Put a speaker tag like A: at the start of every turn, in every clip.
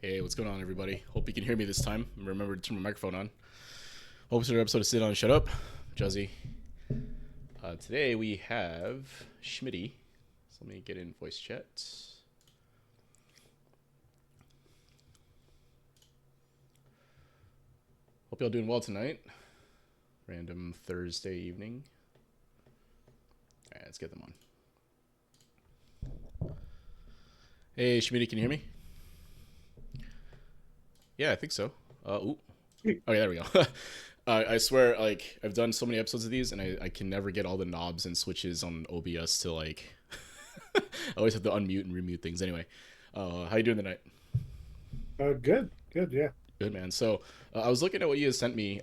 A: Hey, what's going on, everybody? Hope you can hear me this time. Remember to turn my microphone on. Hope it's another episode of Sit On and Shut Up. Juzzy. Today we have Schmiddy. So let me get in voice chat. Hope y'all doing well tonight. Random Thursday evening. Alright, let's get them on. Hey, Schmiddy, can you hear me? Yeah, I think so. Ooh. Okay, there we go. I swear, like, I've done so many episodes of these, and I can never get all the knobs and switches on OBS to, like... I always have to unmute and remute things. Anyway, how you doing tonight?
B: Good, yeah.
A: Good, man. So, I was looking at what you had sent me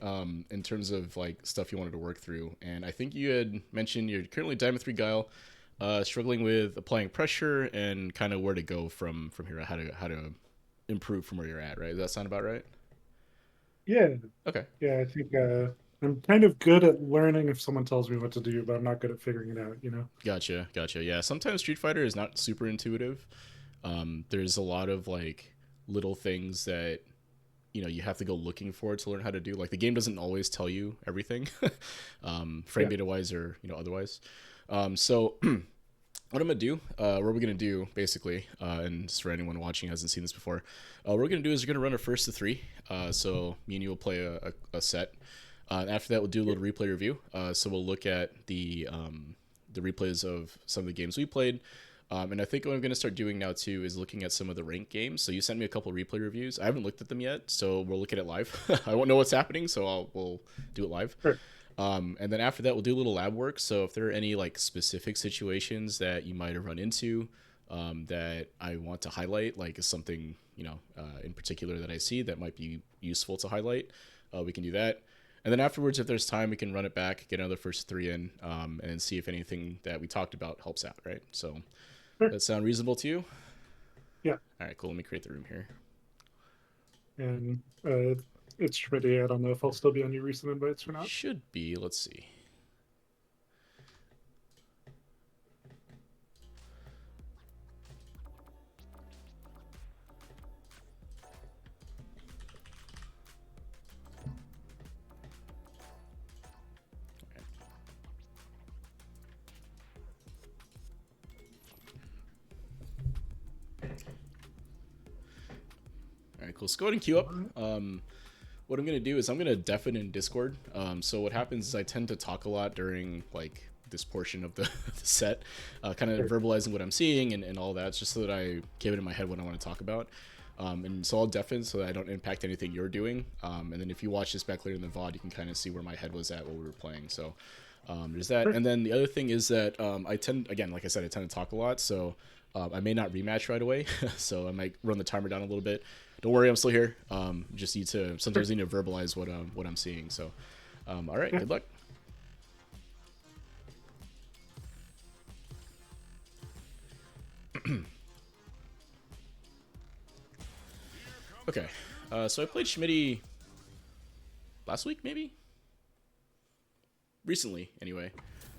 A: in terms of, like, stuff you wanted to work through, and I think you had mentioned you're currently Diamond 3 Guile, struggling with applying pressure and kind of where to go from here, how to improve from where you're at, right? Does that sound about right?
B: Yeah,
A: Okay.
B: yeah, I think I'm kind of good at learning if someone tells me what to do, but I'm not good at figuring it out, you know?
A: Gotcha. Yeah, sometimes Street Fighter is not super intuitive. There's a lot of like little things that you have to go looking for to learn how to do. Like the game doesn't always tell you everything, frame
B: Yeah.
A: data wise or otherwise. So what I'm gonna do, what we're gonna do basically, and just for anyone watching who hasn't seen this before, what we're gonna do is we're gonna run a first to three. So me and you will play a set. After that, we'll do a little replay review. So we'll look at the replays of some of the games we played. And I think what I'm going to start doing now too is looking at some of the ranked games. So you sent me a couple replay reviews. I haven't looked at them yet, so we'll look at it live. I won't know what's happening, so we'll do it live.
B: Sure.
A: And then after that, we'll do a little lab work. So if there are any like specific situations that you might have run into that I want to highlight, like something in particular that I see that might be useful to highlight, we can do that. And then afterwards, if there's time, we can run it back, get another first three in, and see if anything that we talked about helps out, right? So
B: Sure.
A: that sound reasonable to you?
B: Yeah.
A: All right, cool. Let me create the room here.
B: And it's Schmidty. I don't know if I'll still be on your recent invites or not.
A: Should be. Let's see. All right, cool. Let's go ahead and queue up. What I'm going to do is I'm going to deafen in Discord. So what happens is I tend to talk a lot during like this portion of the set, kind of
B: Sure.
A: verbalizing what I'm seeing and all that, just so that I keep it in my head what I want to talk about. And so I'll deafen so that I don't impact anything you're doing. And then if you watch this back later in the VOD, you can kind of see where my head was at while we were playing. So there's that.
B: Sure.
A: And then the other thing is that I tend, again, like I said, I tend to talk a lot. So I may not rematch right away. So I might run the timer down a little bit. Don't worry, I'm still here. Just need to
B: Sure.
A: sometimes need to verbalize what I'm seeing. So, all right,
B: Yeah.
A: good luck. Okay, so I played Schmidty last week, maybe recently. Anyway,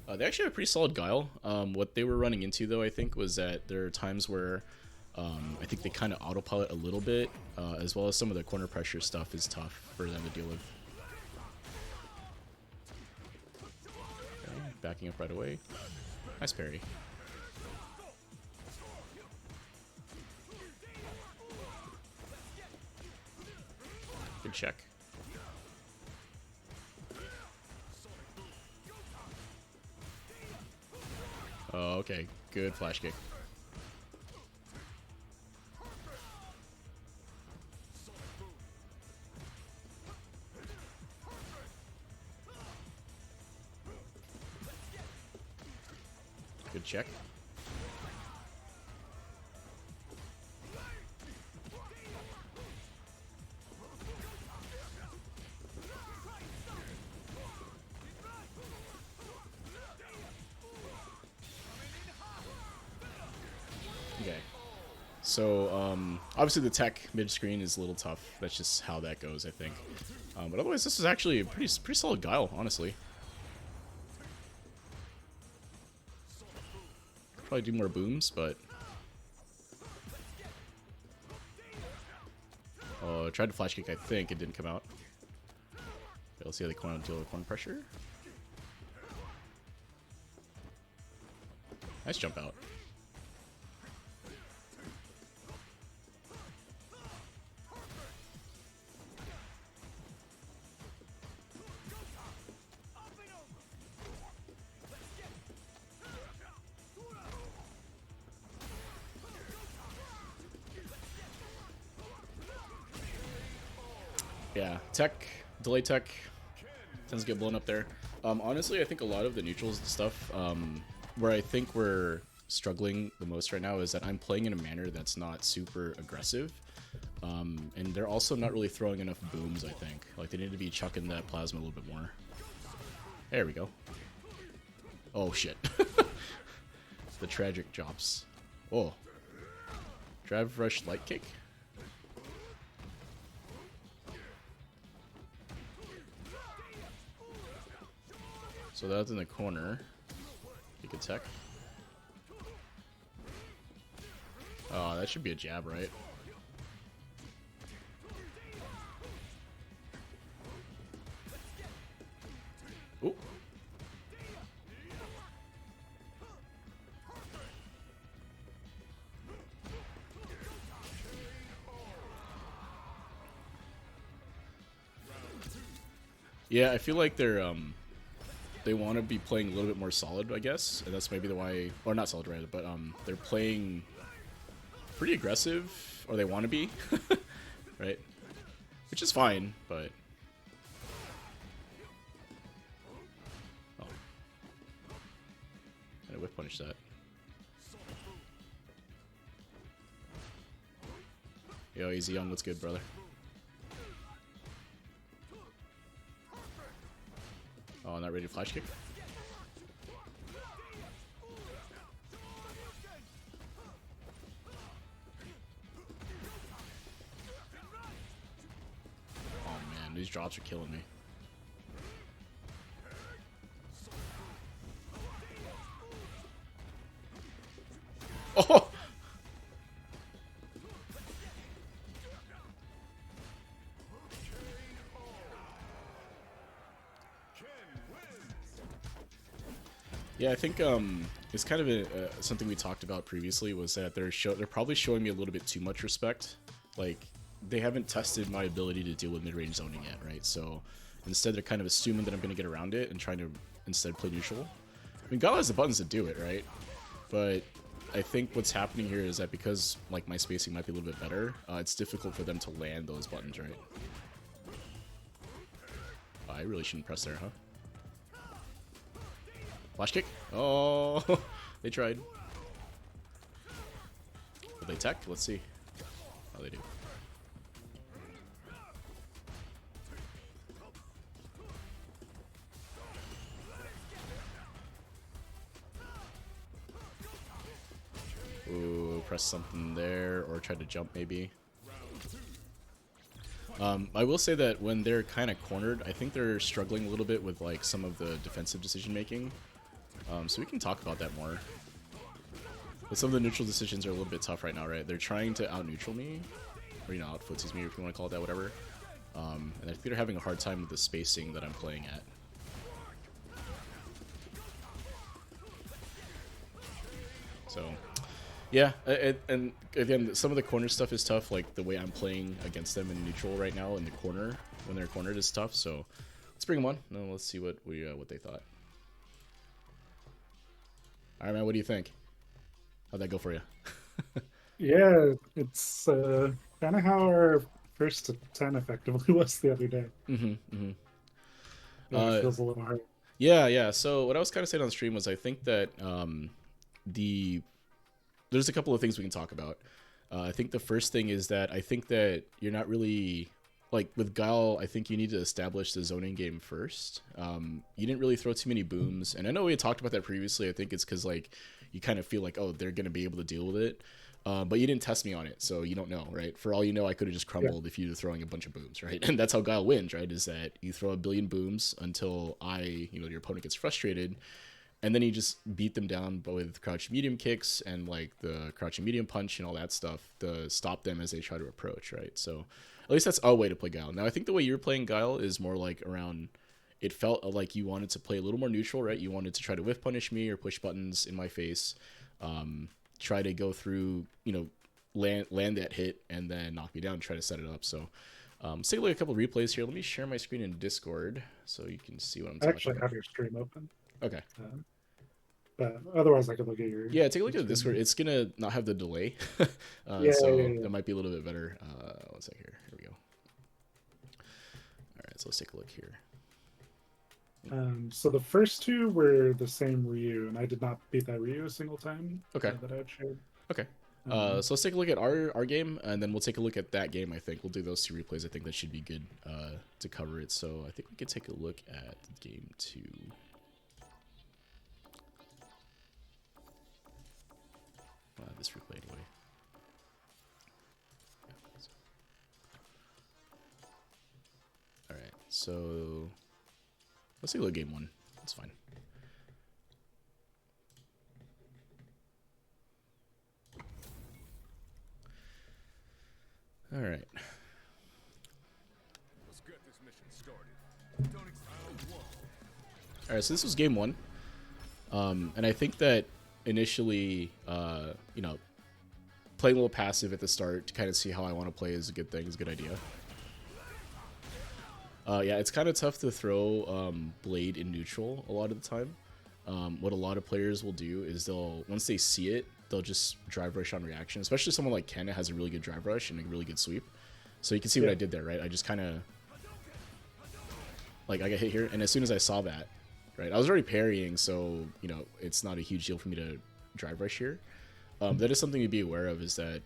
A: they actually have a pretty solid Guile. What they were running into though, I think, was that there are times where I think they kind of autopilot a little bit, as well as some of the corner pressure stuff is tough for them to deal with. Okay, backing up right away. Nice parry. Good check. Oh, okay. Good flash kick. Good check. Okay. So, obviously the tech mid-screen is a little tough. That's just how that goes, I think. But otherwise, this is actually a pretty solid Guile, honestly. Probably do more booms, but... tried to flash kick, I think. It didn't come out. Okay, let's see how they deal with corner pressure. Nice jump out. Yeah, tech, delay tech tends to get blown up there. Honestly, I think a lot of the neutrals and stuff, where I think we're struggling the most right now is that I'm playing in a manner that's not super aggressive. And they're also not really throwing enough booms, I think. Like, they need to be chucking that plasma a little bit more. There we go. Oh, shit. The tragic drops. Oh. Drive rush light kick? So that's in the corner. Kick attack. Oh, that should be a jab, right? Ooh. Yeah, I feel like they're they want to be playing a little bit more solid, I guess, and that's maybe the why, or not solid, right? But they're playing pretty aggressive, or they want to be, right? Which is fine, but oh, I whiff punish that. Yo, Easy Young, what's good, brother? Oh, not ready to flash kick. Oh man, these drops are killing me. Oh! Yeah, I think it's kind of something we talked about previously was that they're probably showing me a little bit too much respect. Like, they haven't tested my ability to deal with mid-range zoning yet, right? So instead, they're kind of assuming that I'm going to get around it and trying to instead play neutral. I mean, Guile has the buttons to do it, right? But I think what's happening here is that because like my spacing might be a little bit better, it's difficult for them to land those buttons, right? I really shouldn't press there, huh? Flash kick? Oh, they tried. Will they tech? Let's see. Oh, they do. Ooh, press something there, or try to jump maybe. I will say that when they're kind of cornered, I think they're struggling a little bit with like some of the defensive decision making. So we can talk about that more. But some of the neutral decisions are a little bit tough right now, right? They're trying to out-neutral me, or, you know, out-footsies me, if you want to call it that, whatever. And I think they're having a hard time with the spacing that I'm playing at. So, yeah, and again, some of the corner stuff is tough, like the way I'm playing against them in neutral right now in the corner, when they're cornered is tough, so let's bring them on, and let's see what they thought. Alright, man, what do you think? How'd that go for you?
B: Yeah, it's kind of how our first 10 effectively was the other day. It feels a little hard.
A: Yeah. So what I was kind of saying on stream was I think that there's a couple of things we can talk about. I think the first thing is that I think that you're not really, like with Guile, I think you need to establish the zoning game first. You didn't really throw too many booms, and I know we had talked about that previously. I think it's because like you kind of feel like, oh, they're going to be able to deal with it. But you didn't test me on it, so you don't know, right? For all you know, I could have just crumbled if you were throwing a bunch of booms, right? And that's how Guile wins, right? Is that you throw a billion booms until your opponent gets frustrated, and then you just beat them down with crouch medium kicks and like the crouching medium punch and all that stuff to stop them as they try to approach, right? So at least that's a way to play Guile. Now I think the way you're playing Guile is more like around, it felt like you wanted to play a little more neutral, right? You wanted to try to whiff punish me or push buttons in my face, try to go through, land that hit and then knock me down, try to set it up. So let's take a look at a couple of replays here. Let me share my screen in Discord so you can see what I'm
B: I
A: talking
B: actually
A: about.
B: have your stream open.
A: Okay.
B: But otherwise, I could look at your.
A: Yeah, take a look at the Discord. It's gonna not have the delay, so that might be a little bit better. One sec here. Here we go. All right, so let's take a look here.
B: So the first two were the same Ryu, and I did not beat that Ryu a single time.
A: Okay.
B: That I had shared.
A: Okay. So let's take a look at our game, and then we'll take a look at that game. I think we'll do those two replays. I think that should be good to cover it. So I think we could take a look at game 2. This replay anyway. All right, so let's take a look at game 1. That's fine. All right. Let's get this mission started. All right, so this was game 1, and I think that initially, playing a little passive at the start to kind of see how I want to play is a good thing. Is a good idea. Yeah, it's kind of tough to throw Blade in neutral a lot of the time. What a lot of players will do is once they see it, they'll just drive rush on reaction. Especially someone like Ken that has a really good drive rush and a really good sweep. So you can see what I did there, right? I just kind of, like, I got hit here, and as soon as I saw that, right, I was already parrying, so, it's not a huge deal for me to drive rush here. That is something to be aware of, is that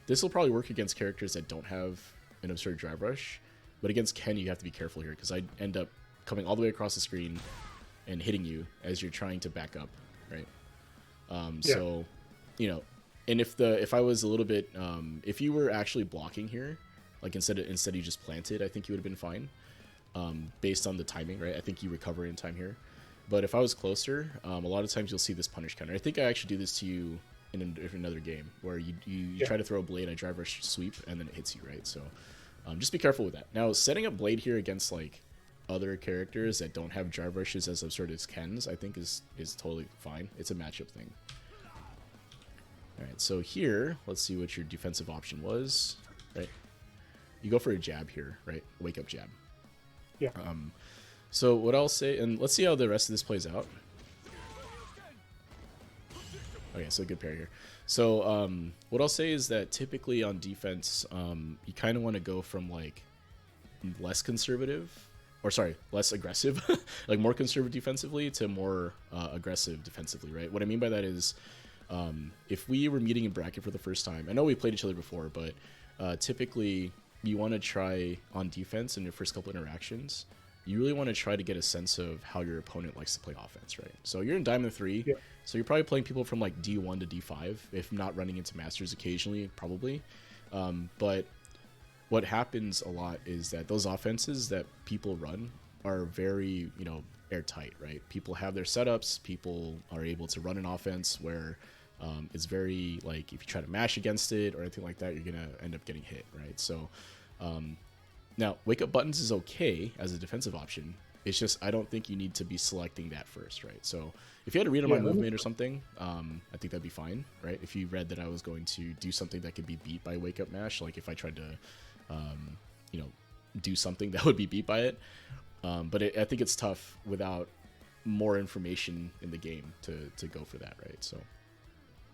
A: this will probably work against characters that don't have an absurd drive rush. But against Ken, you have to be careful here, because I end up coming all the way across the screen and hitting you as you're trying to back up, right? So, and if I was a little bit, if you were actually blocking here, like instead you just planted, I think you would have been fine, based on the timing, right? I think you recover in time here. But if I was closer, a lot of times you'll see this punish counter. I think I actually do this to you in another game, where you try to throw a blade, I drive rush sweep, and then it hits you, right? So just be careful with that. Now, setting up Blade here against like other characters that don't have drive rushes as absurd as Ken's, I think is totally fine. It's a matchup thing. All right, so here, let's see what your defensive option was, right? You go for a jab here, right? Wake up jab.
B: Yeah.
A: So what I'll say, and let's see how the rest of this plays out. Okay, so good pair here. So what I'll say is that typically on defense, you kind of want to go from like less aggressive, like more conservative defensively to more aggressive defensively, right? What I mean by that is, if we were meeting in bracket for the first time, I know we played each other before, but typically you want to try on defense in your first couple interactions. You really want to try to get a sense of how your opponent likes to play offense, right? So you're in Diamond 3, so you're probably playing people from like D1 to D5, if not running into Masters occasionally, probably. But what happens a lot is that those offenses that people run are very, airtight, right? People have their setups, people are able to run an offense where it's very, like, if you try to mash against it or anything like that, you're going to end up getting hit, right? So, now, wake up buttons is okay as a defensive option. It's just, I don't think you need to be selecting that first, right? So if you had to read on my movement or something, I think that'd be fine, right? If you read that I was going to do something that could be beat by wake up mash, like if I tried to, do something that would be beat by it. But I think it's tough without more information in the game to go for that, right? So,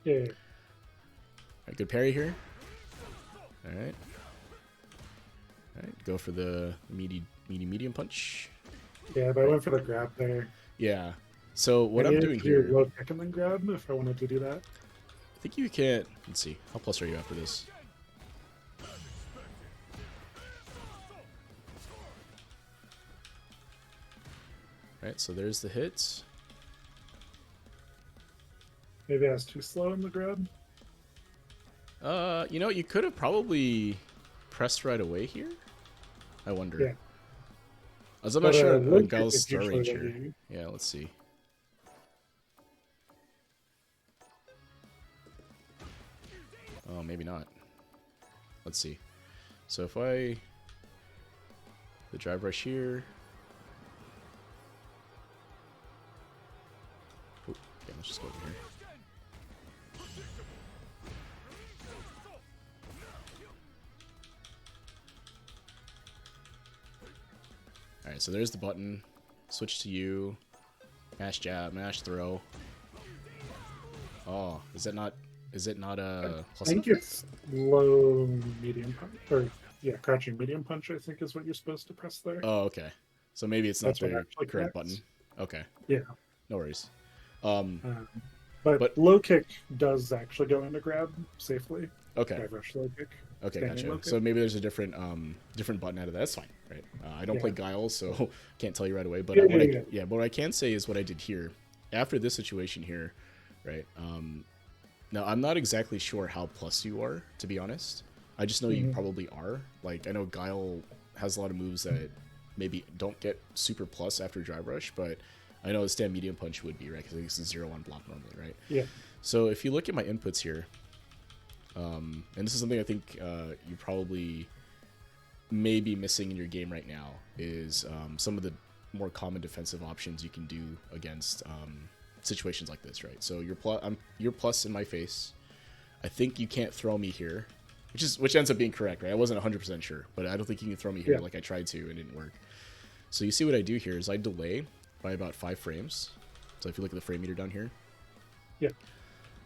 B: yeah.
A: All right, good parry here. All right. All right, go for the medium punch.
B: Yeah, but I went for the grab there.
A: Yeah. So what I'm doing here,
B: low kick and then grab if I wanted to do that.
A: I think you can't. Let's see. How plus are you after this? All right. So there's the hits.
B: Maybe I was too slow in the grab.
A: You could have probably pressed right away here. I wonder.
B: Yeah.
A: As I'm not sure on Guile's star range here. Yeah, let's see. Oh, maybe not. Let's see. So if I... The drive rush here... Ooh, okay, let's just go over here. Alright, so there's the button. Switch to you. Mash jab, mash throw. Oh, is it not a plus
B: I think
A: enough?
B: it's low medium punch, or yeah, crouching medium punch, I think is what you're supposed to press there.
A: Oh, okay. So maybe it's not
B: That's what
A: the
B: actually
A: correct
B: connects.
A: button. Okay,
B: Yeah.
A: no worries.
B: But
A: But
B: low kick does actually go into grab safely.
A: okay,
B: Drive rush low kick.
A: okay,
B: Standing low
A: gotcha.
B: kick.
A: So maybe there's a different different button out of that. That's fine, right? I don't
B: Yeah.
A: play Guile, so can't tell you right away. But
B: Yeah.
A: but what I can say is what I did here after this situation here, right? Now I'm not exactly sure how plus you are, to be honest. I just know you probably are. Like I know Guile has a lot of moves that maybe don't get super plus after drive rush, but I know the stand medium punch would be, right? Because it's a 0-1 block normally, right?
B: Yeah.
A: So if you look at my inputs here, and this is something I think you probably may be missing in your game right now, is some of the more common defensive options you can do against situations like this, right? So you're plus in my face. I think you can't throw me here, which ends up being correct, right? I wasn't 100% sure, but I don't think you can throw me here like I tried to and it didn't work. So you see what I do here is I delay by about 5 frames. So if you look at the frame meter down here,
B: Yeah.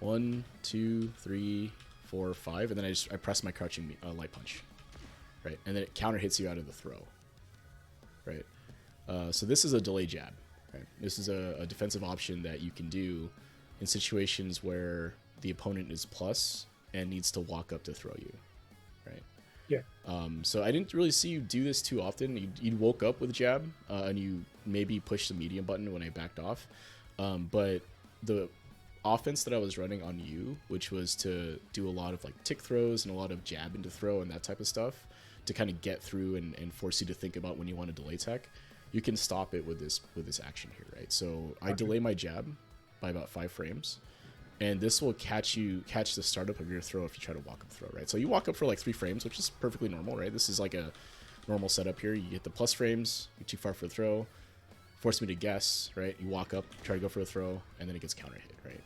A: 1, 2, 3, 4, 5, and then I press my crouching light punch, right? And then it counter hits you out of the throw, right? So this is a delay jab, right? This is a defensive option that you can do in situations where the opponent is plus and needs to walk up to throw you, right?
B: Yeah.
A: So I didn't really see you do this too often. You woke up with jab, and you maybe pushed the medium button when I backed off. But the offense that I was running on you, which was to do a lot of like tick throws and a lot of jab into throw and that type of stuff to kind of get through and force you to think about when you want to delay tech, you can stop it with this action here, right? So I delay my jab by about 5 frames. And this will catch the startup of your throw if you try to walk up throw, right? So you walk up for like 3 frames, which is perfectly normal, right? This is like a normal setup here. You get the plus frames, you're too far for the throw, force me to guess, right? You walk up, try to go for a throw, and then it gets counter hit, right?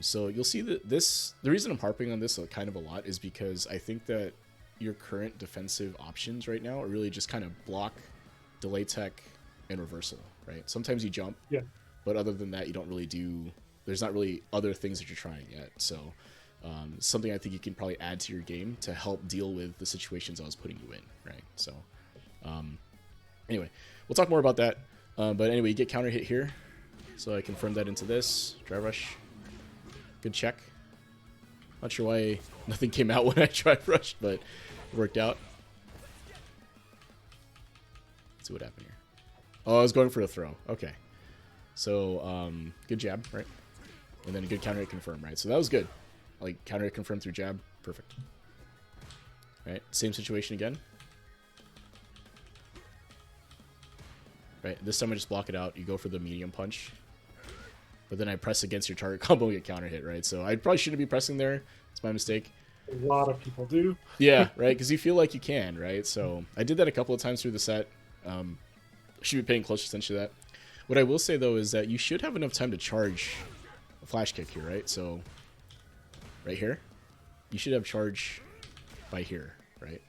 A: So you'll see that the reason I'm harping on this kind of a lot is because I think that your current defensive options right now are really just kind of block, delay tech, and reversal, right? Sometimes you jump, but other than that, you don't really do... There's not really other things that you're trying yet. So something I think you can probably add to your game to help deal with the situations I was putting you in, right? So anyway, we'll talk more about that. But anyway, you get counter hit here. So I confirm that into this. Drive rush. Good check. Not sure why nothing came out when I drive rushed, but it worked out. Let's see what happened here. Oh, I was going for a throw. Okay. So good jab, right? And then a good counter hit confirm, right? So that was good. Like counter hit confirm through jab. Perfect. Right? Same situation again. Right? This time I just block it out. You go for the medium punch. But then I press against your target combo and get counter hit, right? So I probably shouldn't be pressing there. It's my mistake.
B: A lot of people do.
A: Yeah, right? Because you feel like you can, right? So I did that a couple of times through the set. Should be paying close attention to that. What I will say, though, is that you should have enough time to charge a flash kick here, right? So right here, you should have charge by here, right?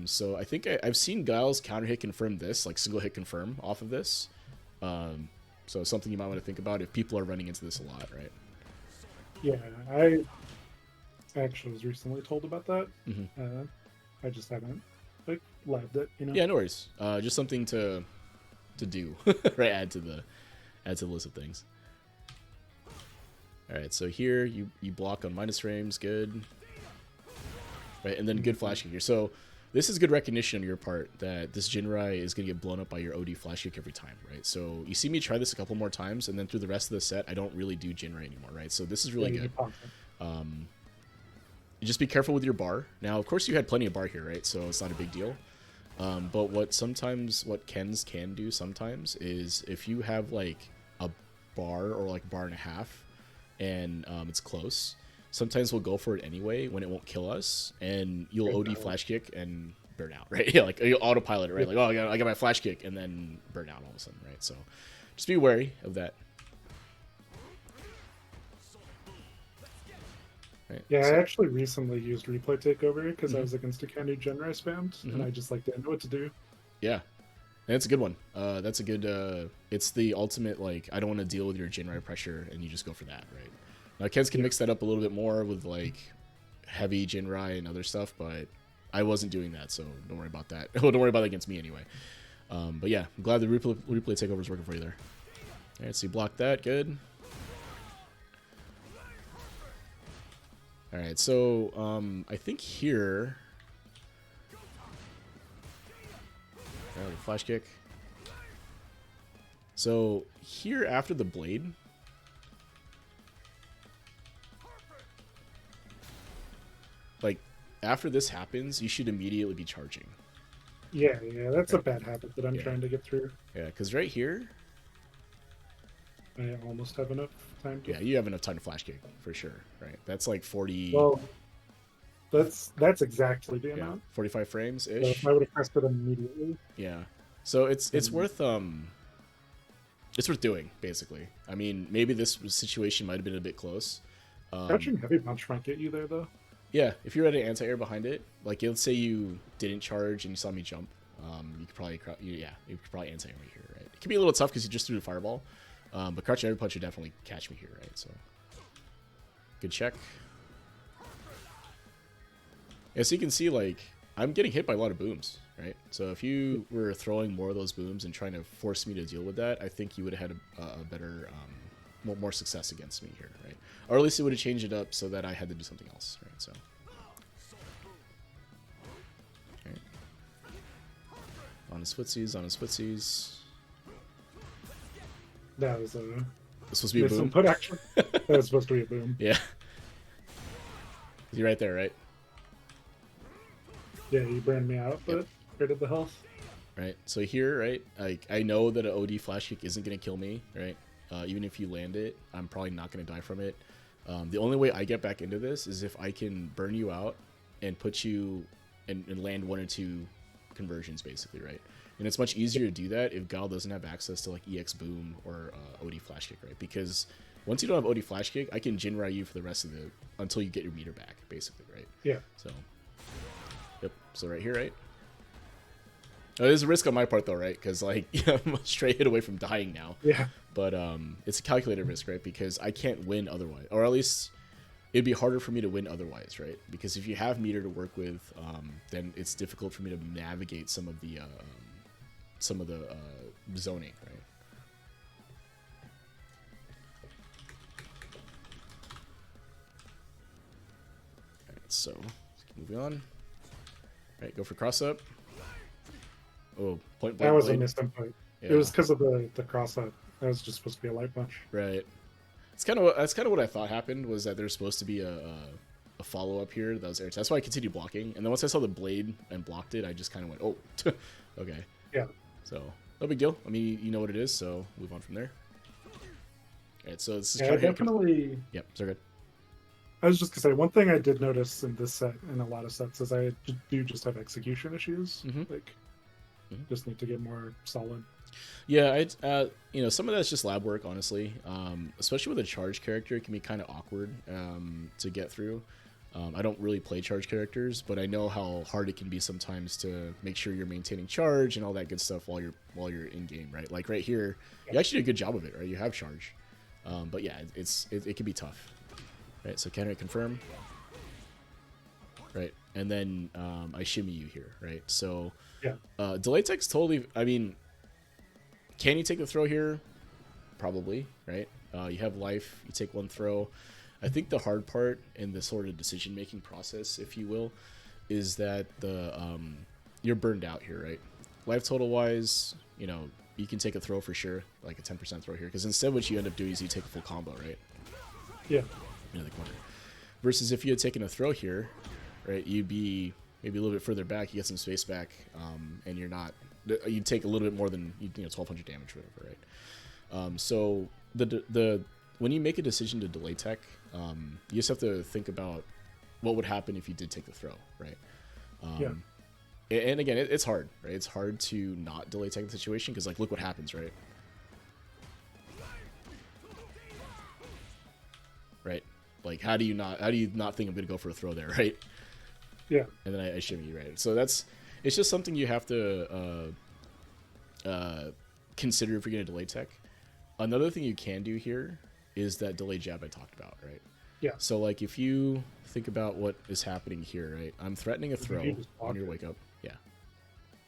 A: So I think I've seen Guile's counter hit confirm this, like single hit confirm off of this. So it's something you might want to think about if people are running into this a lot, right?
B: Yeah, I actually was recently told about that. I just haven't like lived it, you know.
A: Yeah, no worries. Just something to do, right? Add to the list of things. All right, so here you block on minus frames, good. Right, and then good flash kick here. So this is good recognition on your part that this Jinrai is going to get blown up by your OD flash kick every time, right? So you see me try this a couple more times, and then through the rest of the set, I don't really do Jinrai anymore, right? So this is really good. Just be careful with your bar. Now, of course, you had plenty of bar here, right? So it's not a big deal. But what Kens can do sometimes is if you have like a bar or like bar and a half, and it's close, sometimes we'll go for it anyway when it won't kill us, and you'll
B: Okay.
A: OD flash kick and burn out, right? Yeah, like you'll autopilot it, right?
B: Yeah.
A: Like, oh, I got my flash kick, and then burn out all of a sudden, right? So just be wary of that. Right,
B: Yeah,
A: so,
B: I actually recently used replay takeover because I was against a candy gen I spammed, and I just like didn't know what to do.
A: yeah. And it's a good one. That's a good. It's the ultimate, like, I don't want to deal with your Jinrai pressure, and you just go for that, right? Now Kens can mix that up a little bit more with like heavy Jinrai and other stuff, but I wasn't doing that, so don't worry about that. Don't worry about it against me anyway. But yeah, I'm glad the replay takeover is working for you there. All right, so you blocked that, good. All right, so I think here. Flash kick. So here after the blade, like after this happens, you should immediately be charging.
B: Yeah, that's a bad habit that I'm
A: Yeah.
B: trying to get through.
A: Yeah, because right here,
B: I almost have enough time to.
A: yeah, you have enough time to flash kick for sure, right? That's like 40.
B: Well, that's exactly the
A: Yeah,
B: amount.
A: 45 frames
B: So
A: ish.
B: if I would have pressed it immediately.
A: Yeah, so it's worth doing basically. I mean, maybe this situation might have been a bit close.
B: Crouching heavy punch might get you there though.
A: Yeah, if you're at an anti-air behind it, like let's say you didn't charge and you saw me jump, you could probably you could probably anti-air me here, right? It can be a little tough because you just threw the fireball, but crouching heavy punch would definitely catch me here, right? So good check. Yeah, so you can see like I'm getting hit by a lot of booms, right? So if you were throwing more of those booms and trying to force me to deal with that, I think you would have had a better, more success against me here, right? Or at least it would have changed it up so that I had to do something else, right? So. Okay. On his footsies, on his footsies.
B: That was a
A: It's supposed to be a boom.
B: misinput action. That was supposed to be a boom.
A: Yeah. You're right there, right?
B: Yeah, you burned me out, but rid of the health.
A: Right. So here, right, like I know that an OD flash kick isn't gonna kill me, right? Even if you land it, I'm probably not gonna die from it. The only way I get back into this is if I can burn you out and put you and land one or two conversions, basically, right? And it's much easier to do that if Guile doesn't have access to like EX boom or OD flash kick, right? Because once you don't have OD flash kick, I can Jinrai you for the rest of the until you get your meter back, basically, right?
B: Yeah.
A: So. Yep. So right here, right? Oh, there's a risk on my part though, right? Because like I'm a straight hit away from dying now.
B: Yeah.
A: But it's a calculated risk, right? Because I can't win otherwise, or at least it'd be harder for me to win otherwise, right? Because if you have meter to work with, then it's difficult for me to navigate some of the zoning, right? All right, so let's keep moving on. All right, go for cross up. Oh, point blank.
B: That was
A: blade.
B: a misinput.
A: Yeah.
B: It was because of the cross up. That was just supposed to be a light punch.
A: Right. That's kind of what I thought happened, was that there's supposed to be a follow up here that was air. That's why I continued blocking, and then once I saw the blade and blocked it, I just kind of went, oh, okay.
B: Yeah.
A: So no big deal. I mean, you know what it is, so move on from there. All right, so this is
B: Yeah, definitely.
A: Yep, so good.
B: I was just gonna say one thing I did notice in this set and a lot of sets is I do just have execution issues. Like, just need to get more solid.
A: Yeah, some of that's just lab work, honestly. Especially with a charge character, it can be kind of awkward to get through. I don't really play charge characters, but I know how hard it can be sometimes to make sure you're maintaining charge and all that good stuff while you're in game, right? Like right here, you actually did a good job of it, right? You have charge, but yeah, it can be tough, right? So counter confirm, right? And then I shimmy you here, right? So
B: Yeah.
A: delay tech's totally. I mean, can you take the throw here? Probably, right? You have life. You take one throw. I think the hard part in the sort of decision-making process, if you will, is that you're burned out here, right? Life total-wise, you can take a throw for sure, like a 10% throw here, because instead what you end up doing is you take a full combo, right?
B: Yeah.
A: The corner. Versus if you had taken a throw here, right, you'd be maybe a little bit further back, you get some space back, and you'd take a little bit more than 1,200 damage or whatever, right? So the when you make a decision to delay tech, you just have to think about what would happen if you did take the throw, right? And again, it's hard, right? It's hard to not delay tech the situation because, like, look what happens, right? Right? Like, how do you not think I'm gonna go for a throw there, right?
B: Yeah.
A: And then I shimmy, right? So it's just something you have to consider if you're gonna delay tech. Another thing you can do here is that delay jab I talked about, right?
B: Yeah.
A: So, like, if you think about what is happening here, right? I'm threatening a throw on your wake up. Yeah.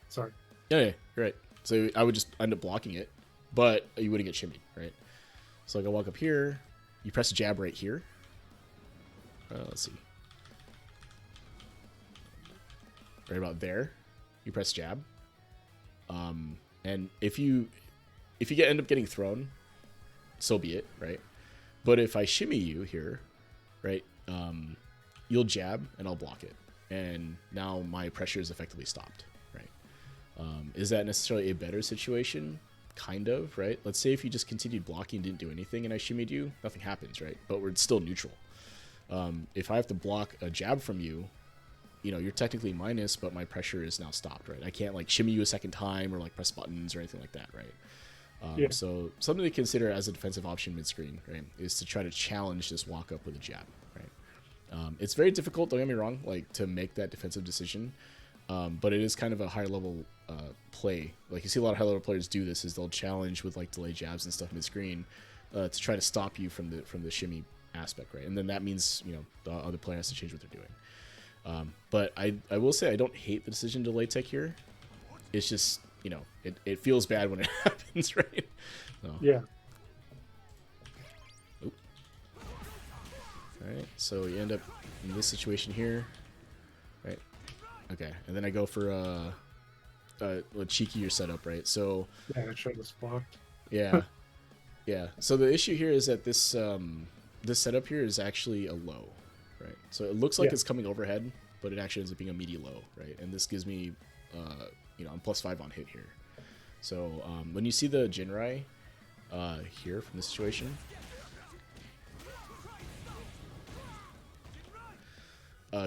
B: Sorry.
A: Yeah, you're right. So I would just end up blocking it, but you wouldn't get shimmied, right? So like I walk up here, you press jab right here. Let's see. Right about there, you press jab. And if you end up getting thrown, so be it, right? But if I shimmy you here, right, you'll jab and I'll block it. And now my pressure is effectively stopped, right? Is that necessarily a better situation? Kind of, right? Let's say if you just continued blocking and didn't do anything and I shimmied you, nothing happens, right? But we're still neutral. If I have to block a jab from you, you know, you're technically minus, but my pressure is now stopped, right? I can't like shimmy you a second time or like press buttons or anything like that, right? So something to consider as a defensive option mid-screen, right, is to try to challenge this walk up with a jab, right? It's very difficult, don't get me wrong, like to make that defensive decision, but it is kind of a higher level play. Like you see a lot of high level players do this, is they'll challenge with like delay jabs and stuff mid-screen to try to stop you from the shimmy aspect, right? And then that means, you know, the other player has to change what they're doing. But I will say I don't hate the decision to delay tech here. It's just, you know, it feels bad when it happens, right? So.
B: Yeah.
A: Oop. All right, so you end up in this situation here, right? Okay, and then I go for a cheekier setup, right? So
B: Yeah, I showed this blocked.
A: yeah, yeah. So the issue here is that this this setup here is actually a low, right? So it looks like it's coming overhead, but it actually ends up being a meaty low, right? And this gives me, you know, I'm +5 on hit here. So when you see the Jinrai here from this situation,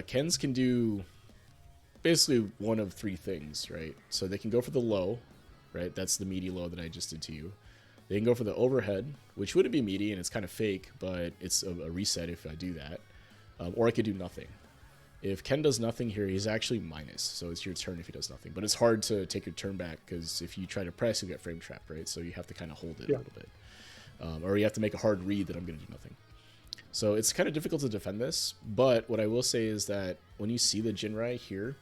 A: Kens can do basically one of three things, right? So they can go for the low, right? That's the meaty low that I just did to you. They can go for the overhead, which wouldn't be meaty and it's kind of fake, but it's a reset if I do that. Or I could do nothing. If Ken does nothing here, he's actually minus, so it's your turn if he does nothing. But it's hard to take your turn back because if you try to press, you'll get frame trapped, right? So you have to kind of hold it a little bit. Or you have to make a hard read that I'm going to do nothing. So it's kind of difficult to defend this, but what I will say is that when you see the Jinrai here,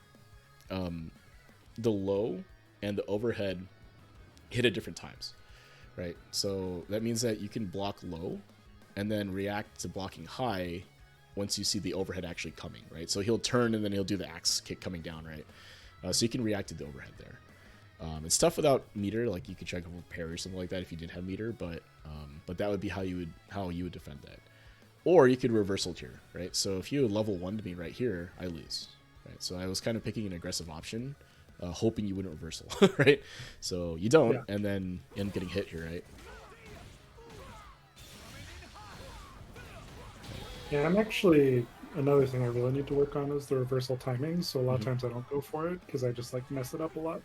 A: the low and the overhead hit at different times, right? So that means that you can block low and then react to blocking high once you see the overhead actually coming, right? So he'll turn and then he'll do the axe kick coming down, right? So you can react to the overhead there. It's tough without meter, like you could try to go for parry or something like that if you did have meter, but that would be how you would defend that. Or you could reversal here, right? So if you had level 1 to me right here, I lose, right? So I was kind of picking an aggressive option, hoping you wouldn't reversal, right? So you don't, and then you end up getting hit here, right?
B: Yeah, I'm actually, another thing I really need to work on is the reversal timing. So a lot of times I don't go for it because I just like mess it up a lot.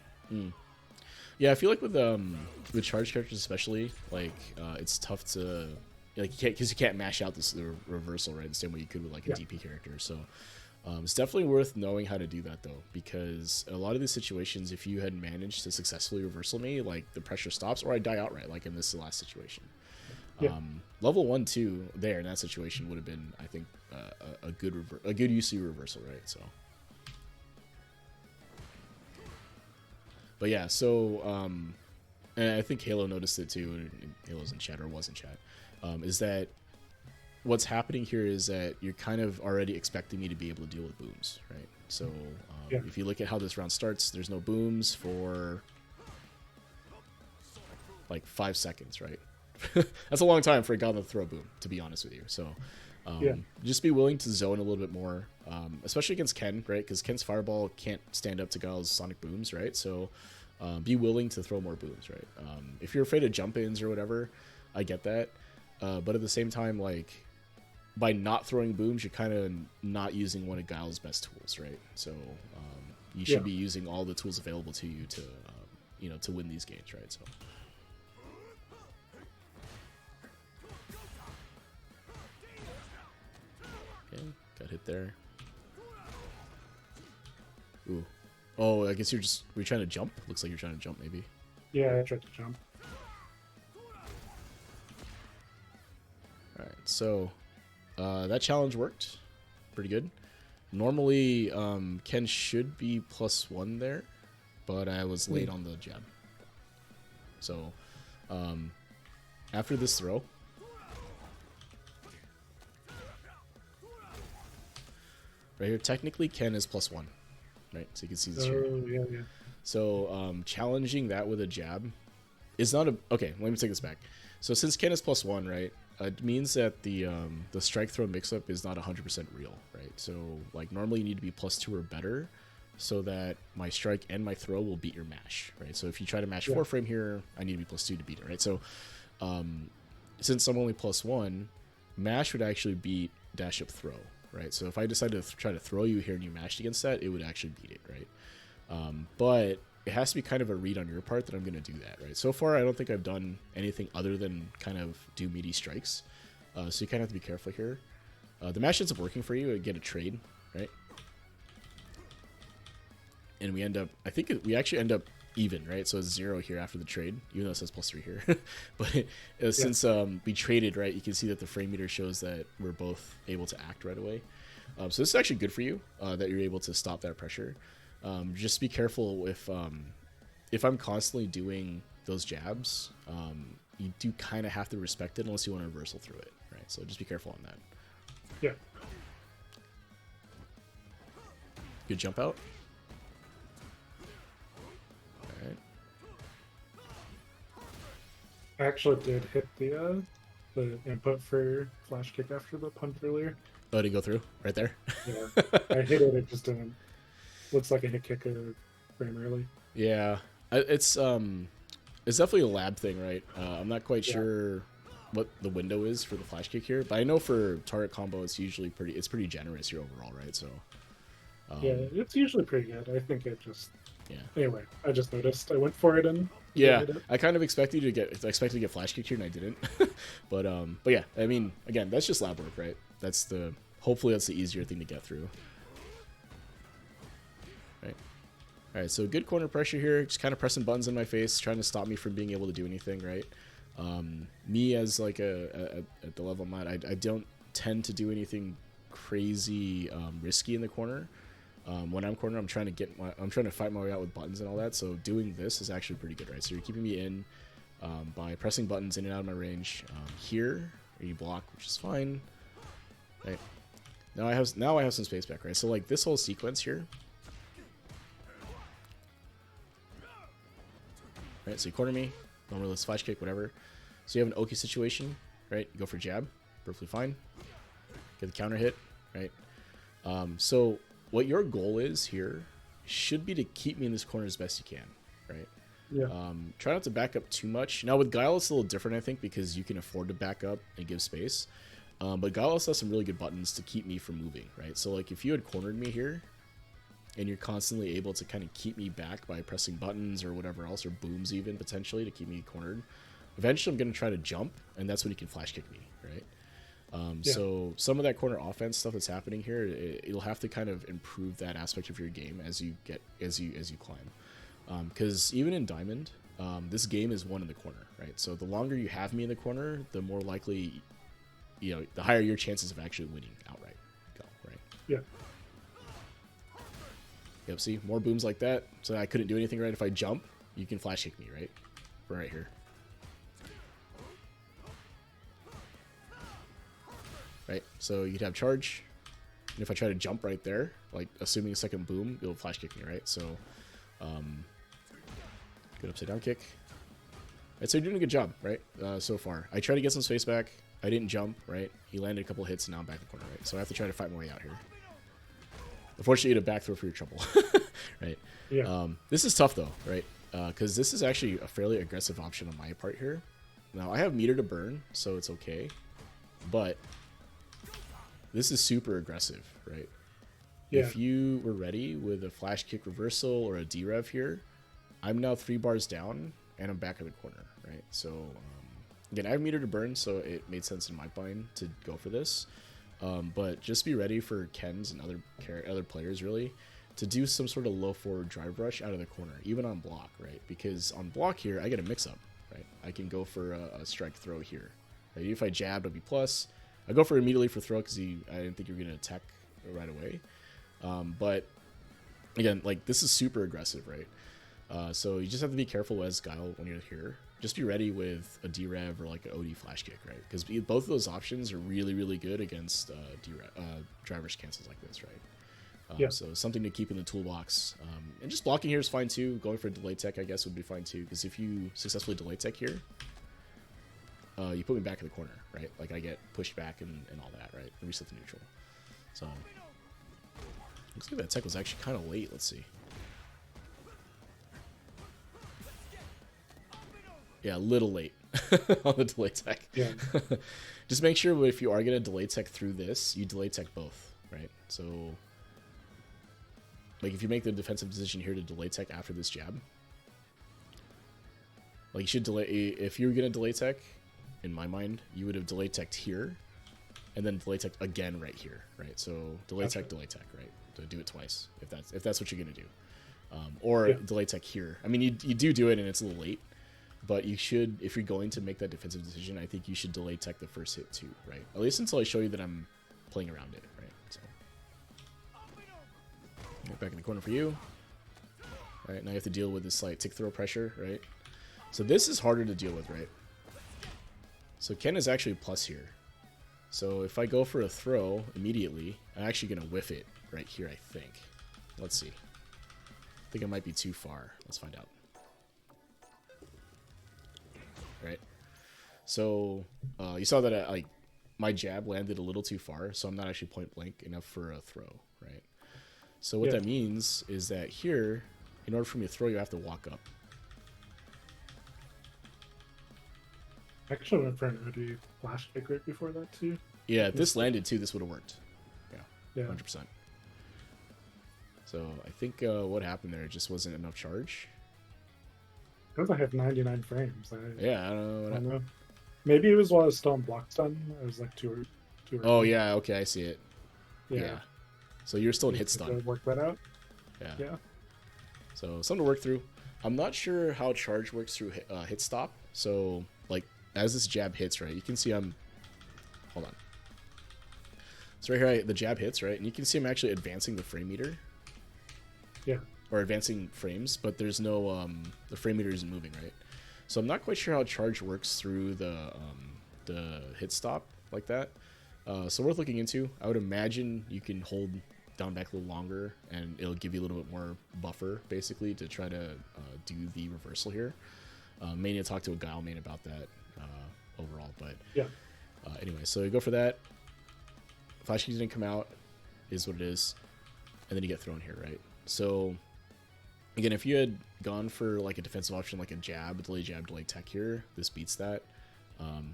A: Yeah, I feel like with charge characters especially, like it's tough to like you can't mash out the reversal, right? The same way you could with like a DP character. So it's definitely worth knowing how to do that though, because a lot of these situations, if you had managed to successfully reversal me, like the pressure stops or I die outright, like in this last situation. Level 1, 2 there in that situation would have been, I think, a good UC reversal, right? So, but yeah, so and I think Halo noticed it too. And Halo's in chat or was in chat. Is that what's happening here is that you're kind of already expecting me to be able to deal with booms, right? So if you look at how this round starts, there's no booms for like 5 seconds, right? That's a long time for a Gauntlet throw boom, to be honest with you. So just be willing to zone a little bit more, especially against Ken, right? Because Ken's fireball can't stand up to Guile's sonic booms, right? So be willing to throw more booms, right? If you're afraid of jump ins or whatever, I get that. but at the same time, like, by not throwing booms, you're kind of not using one of Guile's best tools, right? So you should be using all the tools available to you to, to win these games, right? So. Okay, got hit there. Ooh. Oh, I guess were you trying to jump? Looks like you're trying to jump, maybe.
B: Yeah, I tried to jump.
A: Alright, so that challenge worked pretty good. Normally, Ken should be +1 there, but I was late on the jab. So, after this throw, right here, technically Ken is +1, right? So you can see this here.
B: Oh, yeah.
A: So, challenging that with a jab is not a... Okay, let me take this back. So since Ken is +1, right, it means that the strike throw mix-up is not 100% real, right? So, like, normally you need to be +2 or better so that my strike and my throw will beat your mash, right? So if you try to mash 4 frame here, I need to be +2 to beat it, right? So, since I'm only +1, mash would actually beat dash up throw, right? So if I decided to try to throw you here and you mashed against that, it would actually beat it, right? But it has to be kind of a read on your part that I'm going to do that, right? So far, I don't think I've done anything other than kind of do meaty strikes. So you kind of have to be careful here. The mash ends up working for you. You get a trade, right? And we end up, I think we actually end up even, right? So it's 0 here after the trade, even though it says +3 here. But since we traded, right, you can see that the frame meter shows that we're both able to act right away. So this is actually good for you, that you're able to stop that pressure. Just be careful if I'm constantly doing those jabs, you do kind of have to respect it unless you want to reversal through it, right? So just be careful on that.
B: Yeah.
A: Good jump out. All right.
B: I actually did hit the input for flash kick after the punt earlier.
A: Oh, did it go through right there?
B: Yeah, I hit it. It just didn't. Looks like a hit kick a frame early.
A: Yeah, it's definitely a lab thing, right? I'm not quite sure what the window is for the flash kick here, but I know for target combo it's usually pretty generous here overall, right? So
B: yeah, it's usually pretty good. I think it just
A: yeah.
B: Anyway, I just noticed I went for it and
A: yeah, I kind of expected to get flash kicked here and I didn't, but yeah, I mean, again, that's just lab work, right? Hopefully that's the easier thing to get through. Right. All right, so good corner pressure here, just kind of pressing buttons in my face, trying to stop me from being able to do anything, right? Me as like at the level I'm at, I don't tend to do anything crazy risky in the corner. When I'm cornered, I'm trying to fight my way out with buttons and all that. So doing this is actually pretty good, right? So you're keeping me in by pressing buttons in and out of my range. Here, you block, which is fine. Right. Now I have some space back, right? So like this whole sequence here. Right, so you corner me, normally let's flash kick, whatever. So you have an Oki situation, right? You go for jab, perfectly fine. Get the counter hit, right? So what your goal is here should be to keep me in this corner as best you can, right?
B: Yeah.
A: Try not to back up too much. Now with Guile, it's a little different, I think, because you can afford to back up and give space. But Guile also has some really good buttons to keep me from moving, right? So like if you had cornered me here, and you're constantly able to kind of keep me back by pressing buttons or whatever else, or booms even, potentially, to keep me cornered. Eventually, I'm going to try to jump, and that's when you can flash kick me, right? So some of that corner offense stuff that's happening here, you'll have to kind of improve that aspect of your game as you climb. Because even in Diamond, this game is won in the corner, right? So the longer you have me in the corner, the more likely, the higher your chances of actually winning outright go, right?
B: Yeah.
A: Yep, see, more booms like that. So I couldn't do anything, right? If I jump, you can flash kick me, right? Right here. Right, so you'd have charge. And if I try to jump right there, like assuming a second boom, it'll flash kick me, right? So, good upside down kick. Right, so you're doing a good job, right? So far. I tried to get some space back. I didn't jump, right? He landed a couple hits, and now I'm back in the corner, right? So I have to try to fight my way out here. Unfortunately, you had a back throw for your trouble, right?
B: Yeah.
A: This is tough though, right? Because this is actually a fairly aggressive option on my part here. Now, I have meter to burn, so it's okay. But this is super aggressive, right?
B: Yeah.
A: If you were ready with a flash kick reversal or a D-rev here, I'm now 3 bars down, and I'm back in the corner, right? So, again, I have meter to burn, so it made sense in my mind to go for this. But just be ready for Ken's and other players, really, to do some sort of low forward drive rush out of the corner, even on block, right? Because on block here, I get a mix-up, right? I can go for a strike throw here. Right? If I jab, it'll be plus. I go for immediately for throw because I didn't think you were going to attack right away. But, again, like, this is super aggressive, right? So you just have to be careful as Guile when you're here. Just be ready with a D-rev or like an OD flash kick, right? Because both of those options are really, really good against driver's cancels like this, right? So something to keep in the toolbox. And just blocking here is fine too. Going for a delay tech, I guess, would be fine too. Because if you successfully delay tech here, you put me back in the corner, right? Like I get pushed back and all that, right? And reset the neutral. So looks like that tech was actually kind of late. Let's see. Yeah, a little late on the delay tech.
B: Yeah.
A: Just make sure if you are going to delay tech through this, you delay tech both, right? So, like if you make the defensive decision here to delay tech after this jab, like you should delay, if you were going to delay tech, in my mind, you would have delay teched here, and then delay tech again right here, right? So delay tech, right? So do it twice if that's what you're going to do, or delay tech here. I mean, you do it and it's a little late. But you should, if you're going to make that defensive decision, I think you should delay tech the first hit too, right? At least until I show you that I'm playing around it, right? So, get back in the corner for you. All right, now you have to deal with this slight tick throw pressure, right? So this is harder to deal with, right? So Ken is actually plus here. So if I go for a throw immediately, I'm actually going to whiff it right here, I think. Let's see. I think it might be too far. Let's find out. Right, so you saw that like my jab landed a little too far, so I'm not actually point blank enough for a throw, right? So what that means is that here, in order for me to throw, you have to walk up.
B: I actually went for an OD flash kick right before that too.
A: Yeah, if this landed too, this would have worked. Yeah, 100%. So I think what happened there just wasn't enough charge.
B: Because I have 99 frames.
A: I don't know.
B: Maybe it was while I was still on block stun. I was like two.
A: Oh yeah, okay, I see it.
B: Yeah.
A: So you're still in hit stun.
B: Work that out.
A: Yeah. So something to work through. I'm not sure how charge works through hit stop. So like as this jab hits, right, you can see I'm. Hold on. So right here, the jab hits, right, and you can see I'm actually advancing the frame meter.
B: Yeah.
A: Or advancing frames, but there's no the frame meter isn't moving, right? So I'm not quite sure how charge works through the hit stop like that. So worth looking into. I would imagine you can hold down back a little longer, and it'll give you a little bit more buffer, basically, to try to do the reversal here. May need to talk to a Guile main about that overall, but anyway, so you go for that. Flash keys didn't come out, is what it is, and then you get thrown here, right? So again, if you had gone for like a defensive option like a jab, delay tech here, this beats that.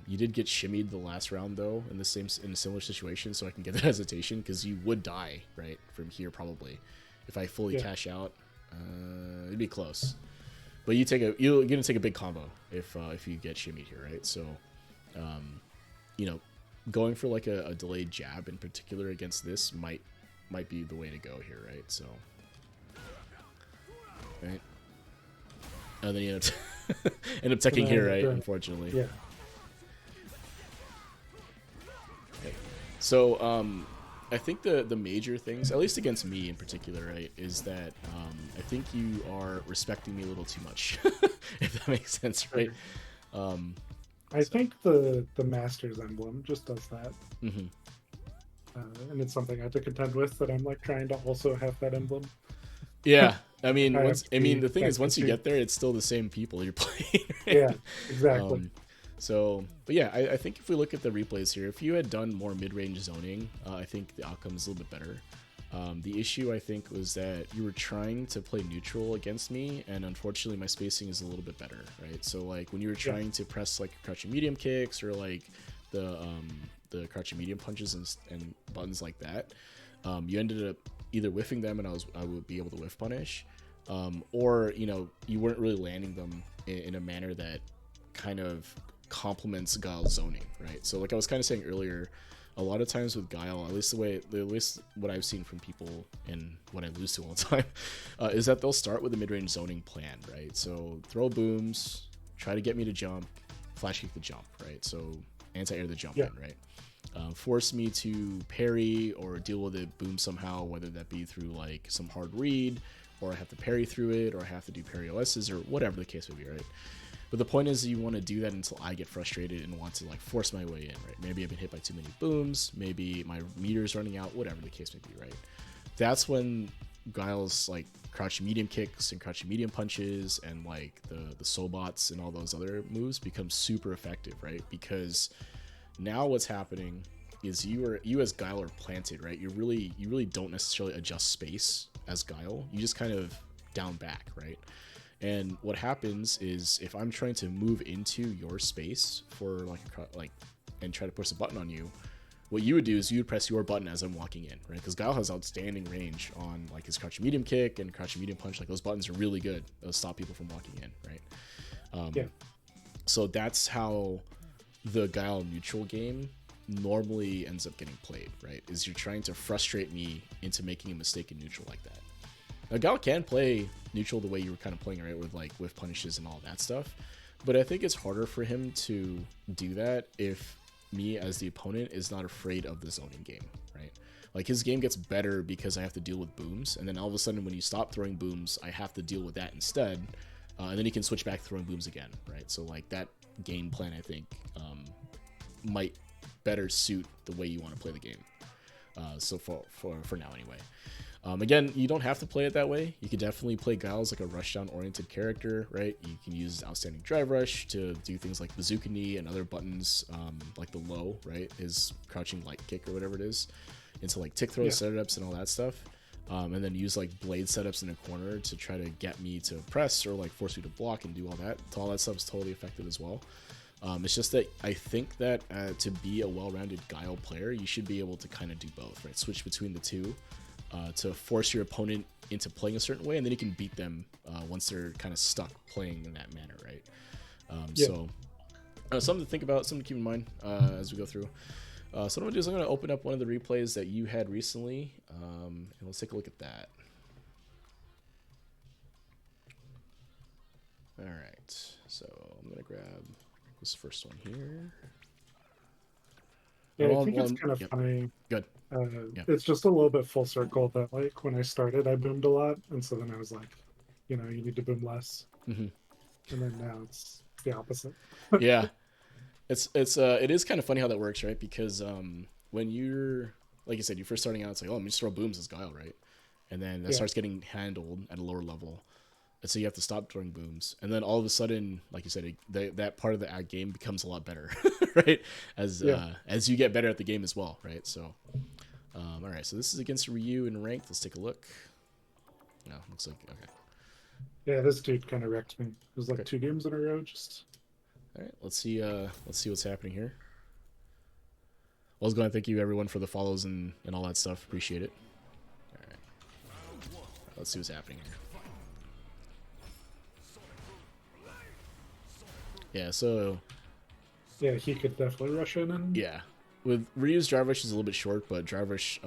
A: You did get shimmied the last round though in a similar situation, so I can get that hesitation because you would die right from here probably if I fully cash out. It'd be close, but you're gonna take a big combo if you get shimmied here, right? So you know, going for like a delayed jab in particular against this might be the way to go here, right? So. Right, and then you end up teching here, right? Unfortunately.
B: Yeah.
A: Okay. So I think the major things, at least against me in particular, right, is that I think you are respecting me a little too much, if that makes sense, right?
B: I think the Master's emblem just does that.
A: Mm-hmm.
B: And it's something I have to contend with, that I'm like trying to also have that emblem.
A: Yeah, I mean, the thing is, once you get there, it's still the same people you're playing. Right?
B: Yeah, exactly.
A: But yeah, I think if we look at the replays here, if you had done more mid-range zoning, I think the outcome is a little bit better. The issue, I think, was that you were trying to play neutral against me, and unfortunately my spacing is a little bit better, right? So like when you were trying to press like crouching medium kicks or like the crouching medium punches and buttons like that, you ended up either whiffing them and I would be able to whiff punish, or you know, you weren't really landing them in a manner that kind of complements Guile's zoning, right? So like I was kind of saying earlier, a lot of times with Guile, at least what I've seen from people and what I lose to all the time, is that they'll start with a mid-range zoning plan, right? So throw booms, try to get me to jump, flash kick the jump, right? So anti-air the jump in, right? Force me to parry or deal with it boom somehow, whether that be through like some hard read, or I have to parry through it, or I have to do parry OSs, or whatever the case may be, right? But the point is you want to do that until I get frustrated and want to like force my way in, right? Maybe I've been hit by too many booms, maybe my meter's running out, whatever the case may be, right? That's when Guile's like crouching medium kicks and crouching medium punches and like the soul bots and all those other moves become super effective, right? Because now what's happening is you as Guile are planted, right? You really don't necessarily adjust space as Guile. You just kind of down back, right? And what happens is if I'm trying to move into your space for like and try to push a button on you, what you would do is you would press your button as I'm walking in, right? Because Guile has outstanding range on like his crouching medium kick and crouching medium punch. Like those buttons are really good. They'll stop people from walking in, right? So that's how the Guile neutral game normally ends up getting played, right? Is you're trying to frustrate me into making a mistake in neutral like that. Now, Guile can play neutral the way you were kind of playing, right, with like whiff punishes and all that stuff, but I think it's harder for him to do that if me as the opponent is not afraid of the zoning game, right? Like his game gets better because I have to deal with booms, and then all of a sudden when you stop throwing booms, I have to deal with that instead, and then he can switch back to throwing booms again, right? So like that game plan, I think, might better suit the way you want to play the game. So for now anyway. Again, you don't have to play it that way. You could definitely play Guile as like a rushdown oriented character, right? You can use outstanding drive rush to do things like bazooka knee and other buttons, like the low, right? His crouching light kick or whatever it is, into like tick throw setups and all that stuff. And then use like blade setups in a corner to try to get me to press or like force me to block and do all that. All that stuff is totally effective as well. It's just that I think that to be a well-rounded Guile player, you should be able to kind of do both, right? Switch between the two. To force your opponent into playing a certain way, and then you can beat them once they're kind of stuck playing in that manner, right? So something to think about, something to keep in mind as we go through. So what I'm going to do is I'm going to open up one of the replays that you had recently, and let's take a look at that. All right, so I'm going to grab this first one here.
B: Yeah, I think it's kind of funny.
A: Good.
B: It's just a little bit full circle that like when I started, I boomed a lot, and so then I was like, you know, you need to boom less, and then now it's the opposite.
A: Yeah, it is kind of funny how that works, right? Because when you're like you said, you're first starting out, it's like, oh, let me just throw booms as Guile, right? And then that starts getting handled at a lower level. And so you have to stop throwing booms, and then all of a sudden, like you said, that part of the game becomes a lot better, right? As you get better at the game as well, right? So, all right, so this is against Ryu in ranked. Let's take a look. No, looks like okay.
B: Yeah, this dude kind of wrecked me. It was like 2 games in a row. Just
A: all right. Let's see what's happening here. I was going to thank you everyone for the follows and all that stuff. Appreciate it. All right, let's see what's happening here. Yeah, so...
B: yeah, he could definitely rush in. And...
A: yeah. With Ryu's drive rush is a little bit short, but drive rush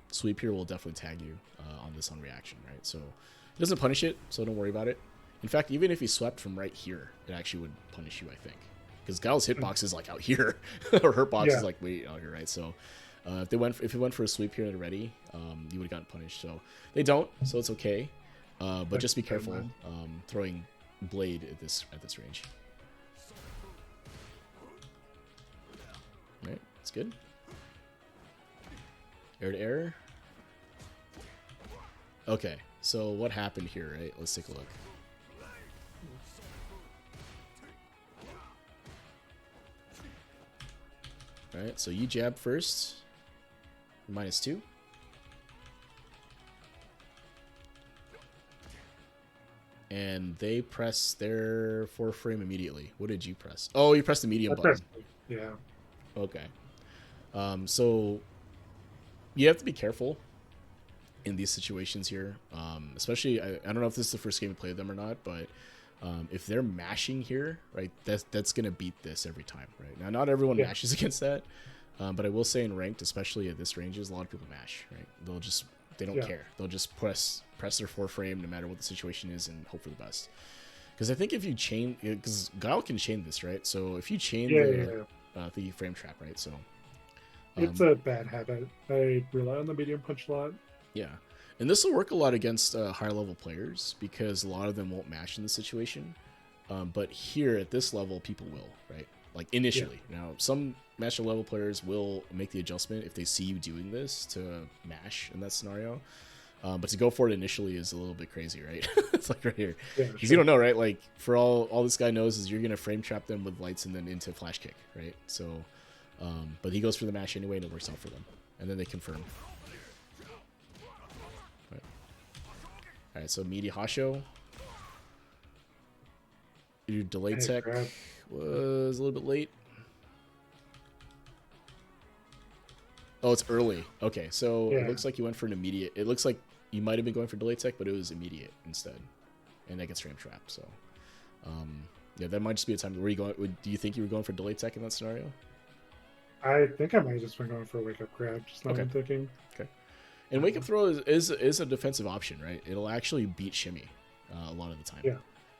A: sweep here will definitely tag you on this on reaction, right? So it doesn't punish it, so don't worry about it. In fact, even if he swept from right here, it actually would punish you, I think. Because Guile's hitbox is like out here, or hurtbox is like way out here, right? So if it went for a sweep here already, you would have gotten punished. So they don't, so it's okay. But just be careful throwing blade at this range. All right, that's good. Air to air. Okay, so what happened here, right? Let's take a look. All right, so you jab first. -2. and they press their 4 frame immediately. What did you press? Oh, you pressed the medium button.
B: Yeah.
A: Okay. So you have to be careful in these situations here, especially I don't know if this is the first game you played them or not, but if they're mashing here, right, that's gonna beat this every time, right? Now, not everyone mashes against that, but I will say in ranked, especially at this ranges, a lot of people mash, right? They don't care. They'll just press their 4 frame no matter what the situation is and hope for the best. Because I think if you chain, because Guile can chain this, right? So if you chain the frame trap, right? So
B: it's a bad habit. I rely on the medium punch a lot.
A: Yeah, and this will work a lot against higher level players because a lot of them won't match in this situation. But here at this level, people will, right? Like initially. Now, some master level players will make the adjustment if they see you doing this to mash in that scenario. But to go for it initially is a little bit crazy, right? It's like right here. Because you don't know, right? Like for all this guy knows is you're going to frame trap them with lights and then into flash kick, right? So, but he goes for the mash anyway and it works out for them. And then they confirm. Alright, so Meaty Hasho. Your delay tech was a little bit late. Oh, it's early. Okay, so it looks like you went for an immediate. It looks like you might have been going for delay tech, but it was immediate instead. And that gets frame trap, so. Yeah, that might just be a time. Were you going? Do you think you were going for delay tech in that scenario?
B: I think I might have just been going for a wake up grab, just not even thinking.
A: Okay. And wake up throw is a defensive option, right? It'll actually beat shimmy a lot of the time.
B: Yeah.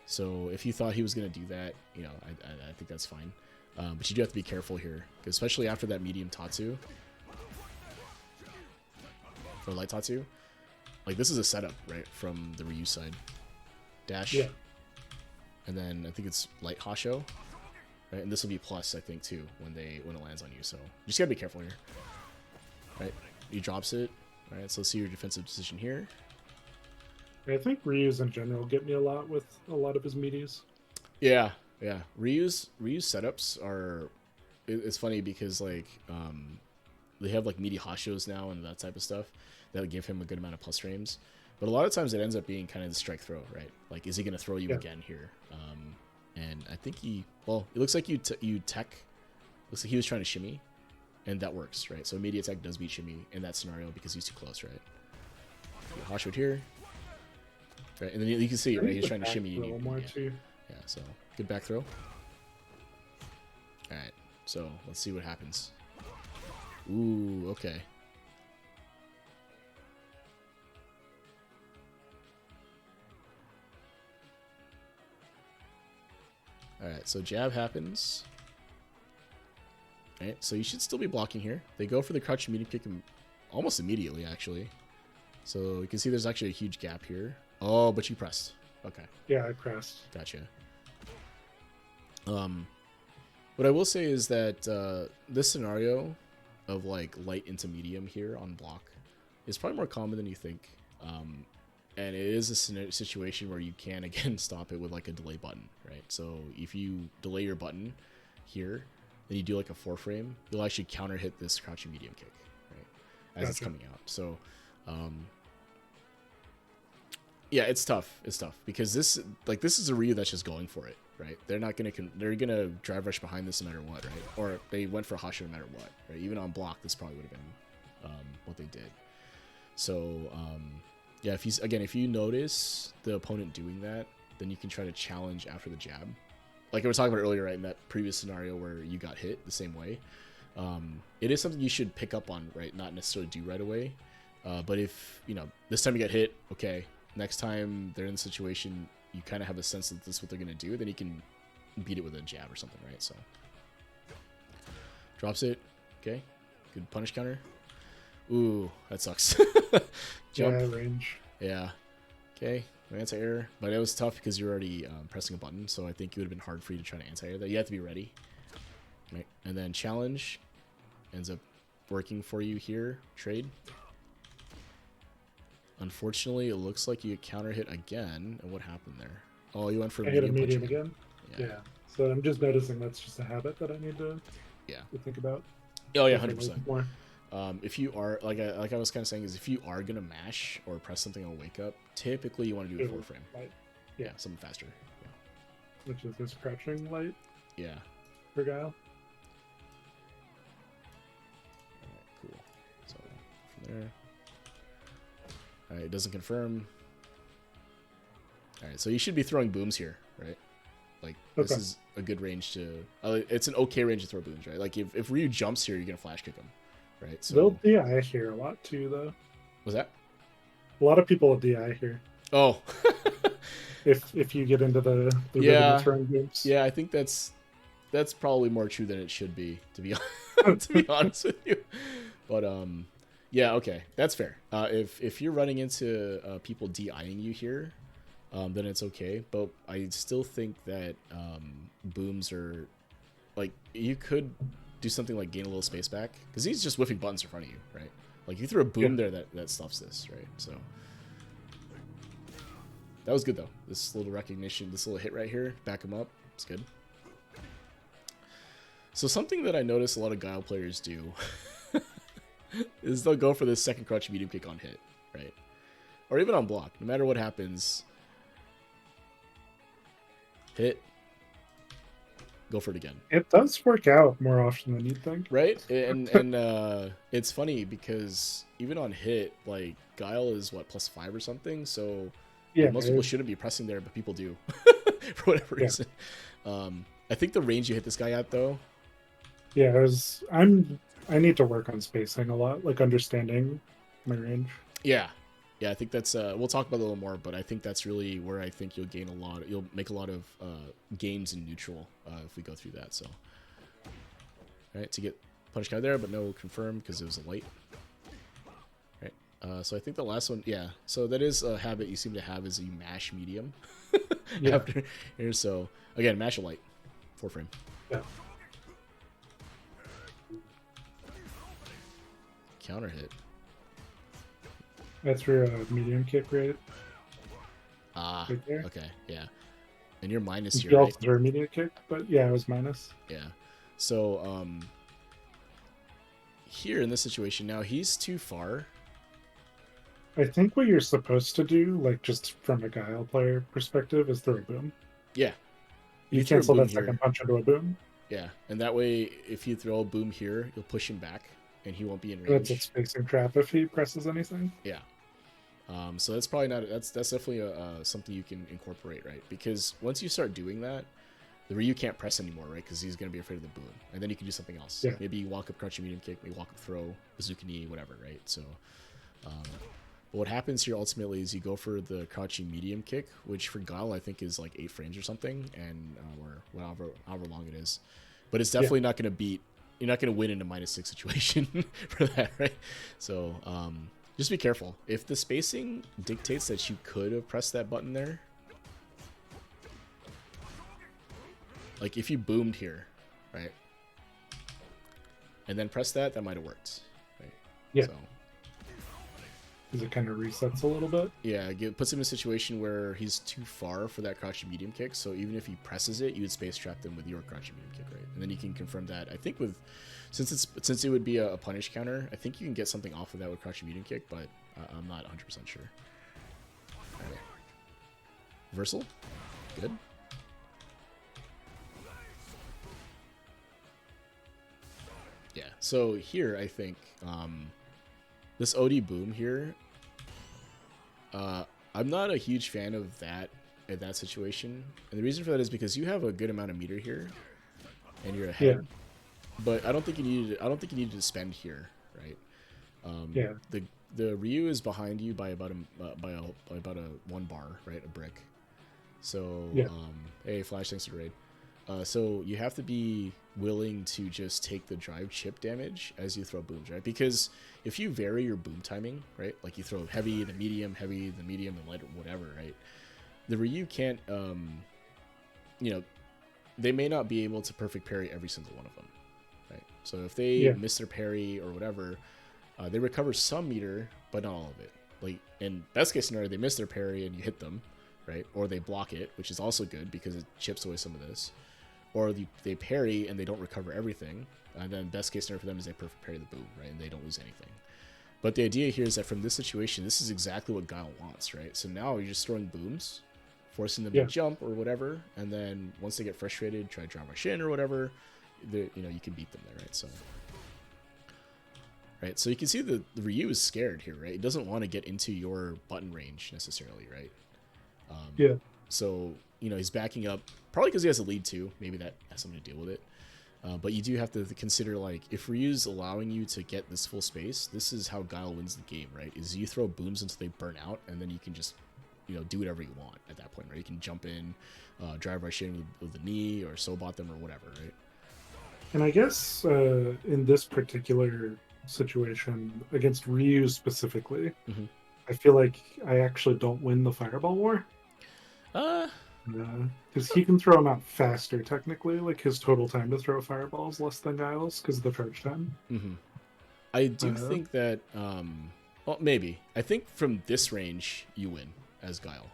A: So if you thought he was going to do that, you know, I think that's fine. But you do have to be careful here, especially after that medium Tatsu or light Tatsu. Like this is a setup, right, from the Ryu side. Dash.
B: Yeah.
A: And then I think it's light Hasho, right? And this will be plus, I think, too, when it lands on you. So you just gotta be careful here, right? He drops it. All right, so let's see your defensive position here.
B: I think Ryu's in general get me a lot with a lot of his meaties.
A: Yeah. Ryu's setups are. It's funny because like they have like meaty Hashos now and that type of stuff that give him a good amount of plus frames. But a lot of times it ends up being kind of the strike throw, right? Like, is he going to throw you again here? And I think it looks like you tech. Looks like he was trying to shimmy. And that works, right? So immediate attack does beat shimmy in that scenario because he's too close, right? Hashwood here. Right, and then you can see, right, he's trying to shimmy you. Yeah, so good back throw. Alright, so let's see what happens. Ooh, okay. Alright, so jab happens. Right, so you should still be blocking here. They go for the crouch medium kick almost immediately, actually. So you can see there's actually a huge gap here. Oh, but you pressed. Okay.
B: Yeah, I pressed.
A: Gotcha. What I will say is that this scenario of like light into medium here on block is probably more common than you think. And it is a situation where you can again stop it with like a delay button, right? So if you delay your button here, then you do like a 4 frame, you'll actually counter hit this crouching medium kick, right? As it's coming out. So, yeah, it's tough. It's tough because this is a Ryu that's just going for it, right? They're not gonna they're gonna drive rush behind this no matter what, right? Or they went for Hasho no matter what, right? Even on block, this probably would have been what they did. So, yeah, if you notice the opponent doing that, then you can try to challenge after the jab. Like I was talking about earlier, right, in that previous scenario where you got hit the same way. It is something you should pick up on, right? Not necessarily do right away. But if, this time you get hit, okay, next time they're in the situation, you kind of have a sense that this is what they're going to do, then you can beat it with a jab or something, right? So, drops it. Okay, good punish counter. Ooh, that sucks. Jump.
B: Yeah, range.
A: Yeah. Okay, anti-air. But it was tough because you're already pressing a button, so I think it would have been hard for you to try to anti-air that. You have to be ready. Right. And then challenge ends up working for you here. Trade. Unfortunately, it looks like you counter hit again. And what happened there? Oh, you went for
B: medium again? Yeah. So I'm just noticing that's just a habit that I need to think about.
A: Oh, yeah, 100%. More. If you are, like I was kind of saying, is if you are going to mash or press something on wake up, typically you want to do a 4 frame.
B: Right.
A: Yeah, something faster. Yeah.
B: Which is his crouching light.
A: Yeah.
B: For Guile.
A: Alright, cool. So from there. Alright, it doesn't confirm. Alright, so you should be throwing booms here, right? Like, this is a good range to... it's an okay range to throw booms, right? Like, if Ryu jumps here, you're going to flash kick him, right? So
B: they'll DI here a lot, too, though.
A: Was that?
B: A lot of people will DI here.
A: Oh.
B: if you get into the
A: yeah.
B: rhythm of throwing booms.
A: Yeah, I think that's probably more true than it should be, to be to be honest with you. But yeah, okay, that's fair. If you're running into people DIing you here, then it's okay. But I still think that booms are like, you could do something like gain a little space back, because he's just whiffing buttons in front of you, right? Like, you throw a boom there that stuffs this, right? So that was good though. This little recognition, this little hit right here, back him up. It's good. So something that I notice a lot of Guile players do is they'll go for the second crouch medium kick on hit, right? Or even on block. No matter what happens, hit, go for it again.
B: It does work out more often than you'd think.
A: Right? And it's funny because even on hit, like, Guile is, what, +5 or something? So
B: yeah,
A: most people shouldn't be pressing there, but people do. For whatever reason. I think the range you hit this guy at, though...
B: Yeah, I need to work on spacing a lot, like understanding my range.
A: Yeah. Yeah, I think that's... we'll talk about it a little more, but I think that's really where I think you'll gain a lot... You'll make a lot of gains in neutral if we go through that, so... Alright, to get punish guy there, but no confirm because it was a light. Right. So I think the last one... Yeah, so that is a habit you seem to have, is you mash medium.
B: Yeah.
A: After here, so... Again, mash a light. 4 frame.
B: Yeah.
A: Counter hit.
B: That's for a medium kick, right?
A: Ah,
B: right
A: okay, yeah. And you're minus here,
B: you
A: right?
B: also threw a medium kick, but yeah, it was minus.
A: Yeah. So, here in this situation, now he's too far.
B: I think what you're supposed to do, like just from a Guile player perspective, is throw a boom.
A: Yeah.
B: You cancel that second punch into a boom.
A: Yeah, and that way, if you throw a boom here, you'll push him back, and he won't be in range.
B: That's a spacing trap if he presses anything.
A: Yeah. So that's probably not... That's definitely something you can incorporate, right? Because once you start doing that, the Ryu can't press anymore, right? Because he's going to be afraid of the boom. And then you can do something else.
B: Yeah.
A: Maybe you walk up crouching medium kick, maybe walk up throw, bazooka knee, whatever, right? So... But what happens here ultimately is you go for the crouching medium kick, which for Guile I think is like 8 frames or something, and or however long it is. But it's definitely not going to beat... You're not going to win in a -6 situation for that, right? So just be careful. If the spacing dictates that you could have pressed that button there, like if you boomed here, right, and then press that might have worked, right?
B: Yeah.
A: So,
B: because it kind of resets a little bit.
A: Yeah, it puts him in a situation where he's too far for that crouching medium kick, so even if he presses it, you would space trap them with your crouching medium kick, right? And then you can confirm that. I think with... Since it would be a punish counter, I think you can get something off of that with crouching medium kick, but I'm not 100% sure. Alright. Reversal. Good. Yeah, so here, I think... this OD boom here, I'm not a huge fan of that in that situation, and the reason for that is because you have a good amount of meter here, and you're ahead. Yeah. But I don't think you needed to spend here, right?
B: Yeah.
A: The Ryu is behind you by about a 1 bar, right? A brick. So
B: yeah.
A: Hey, Flash, thanks for the raid. So you have to be willing to just take the drive chip damage as you throw booms, right? Because if you vary your boom timing, right, like you throw heavy, the medium, and light, whatever, right, the Ryu can't, you know, they may not be able to perfect parry every single one of them, right? So if they miss their parry or whatever, they recover some meter, but not all of it. Like, in best case scenario, they miss their parry and you hit them, right? Or they block it, which is also good because it chips away some of this. Or they parry and they don't recover everything, and then best case scenario for them is they perfect parry the boom, right, and they don't lose anything. But the idea here is that from this situation, this is exactly what Guile wants, right? So now you're just throwing booms forcing them to
B: Yeah.
A: jump or whatever. And then once they get frustrated, try to drive rush in or whatever. You can beat them there, right? So. Right, so you can see the Ryu is scared here, right? It doesn't want to get into your button range necessarily, right?
B: Yeah.
A: So, he's backing up, probably because he has a lead too. Maybe that has something to deal with it. But you do have to consider, like, if Ryu's allowing you to get this full space, this is how Guile wins the game, right? Is you throw booms until they burn out, and then you can just, do whatever you want at that point, right? You can jump in, drive rush in with the knee, or sobot them, or whatever, right?
B: And I guess in this particular situation, against Ryu specifically,
A: Mm-hmm.
B: I feel like I actually don't win the fireball war.
A: Uh,
B: Because he can throw them out faster, technically. Like, his total time to throw a fireball is less than Guile's because of the charge time.
A: mm-hmm. I do think that, well, maybe. I think from this range, you win as Guile.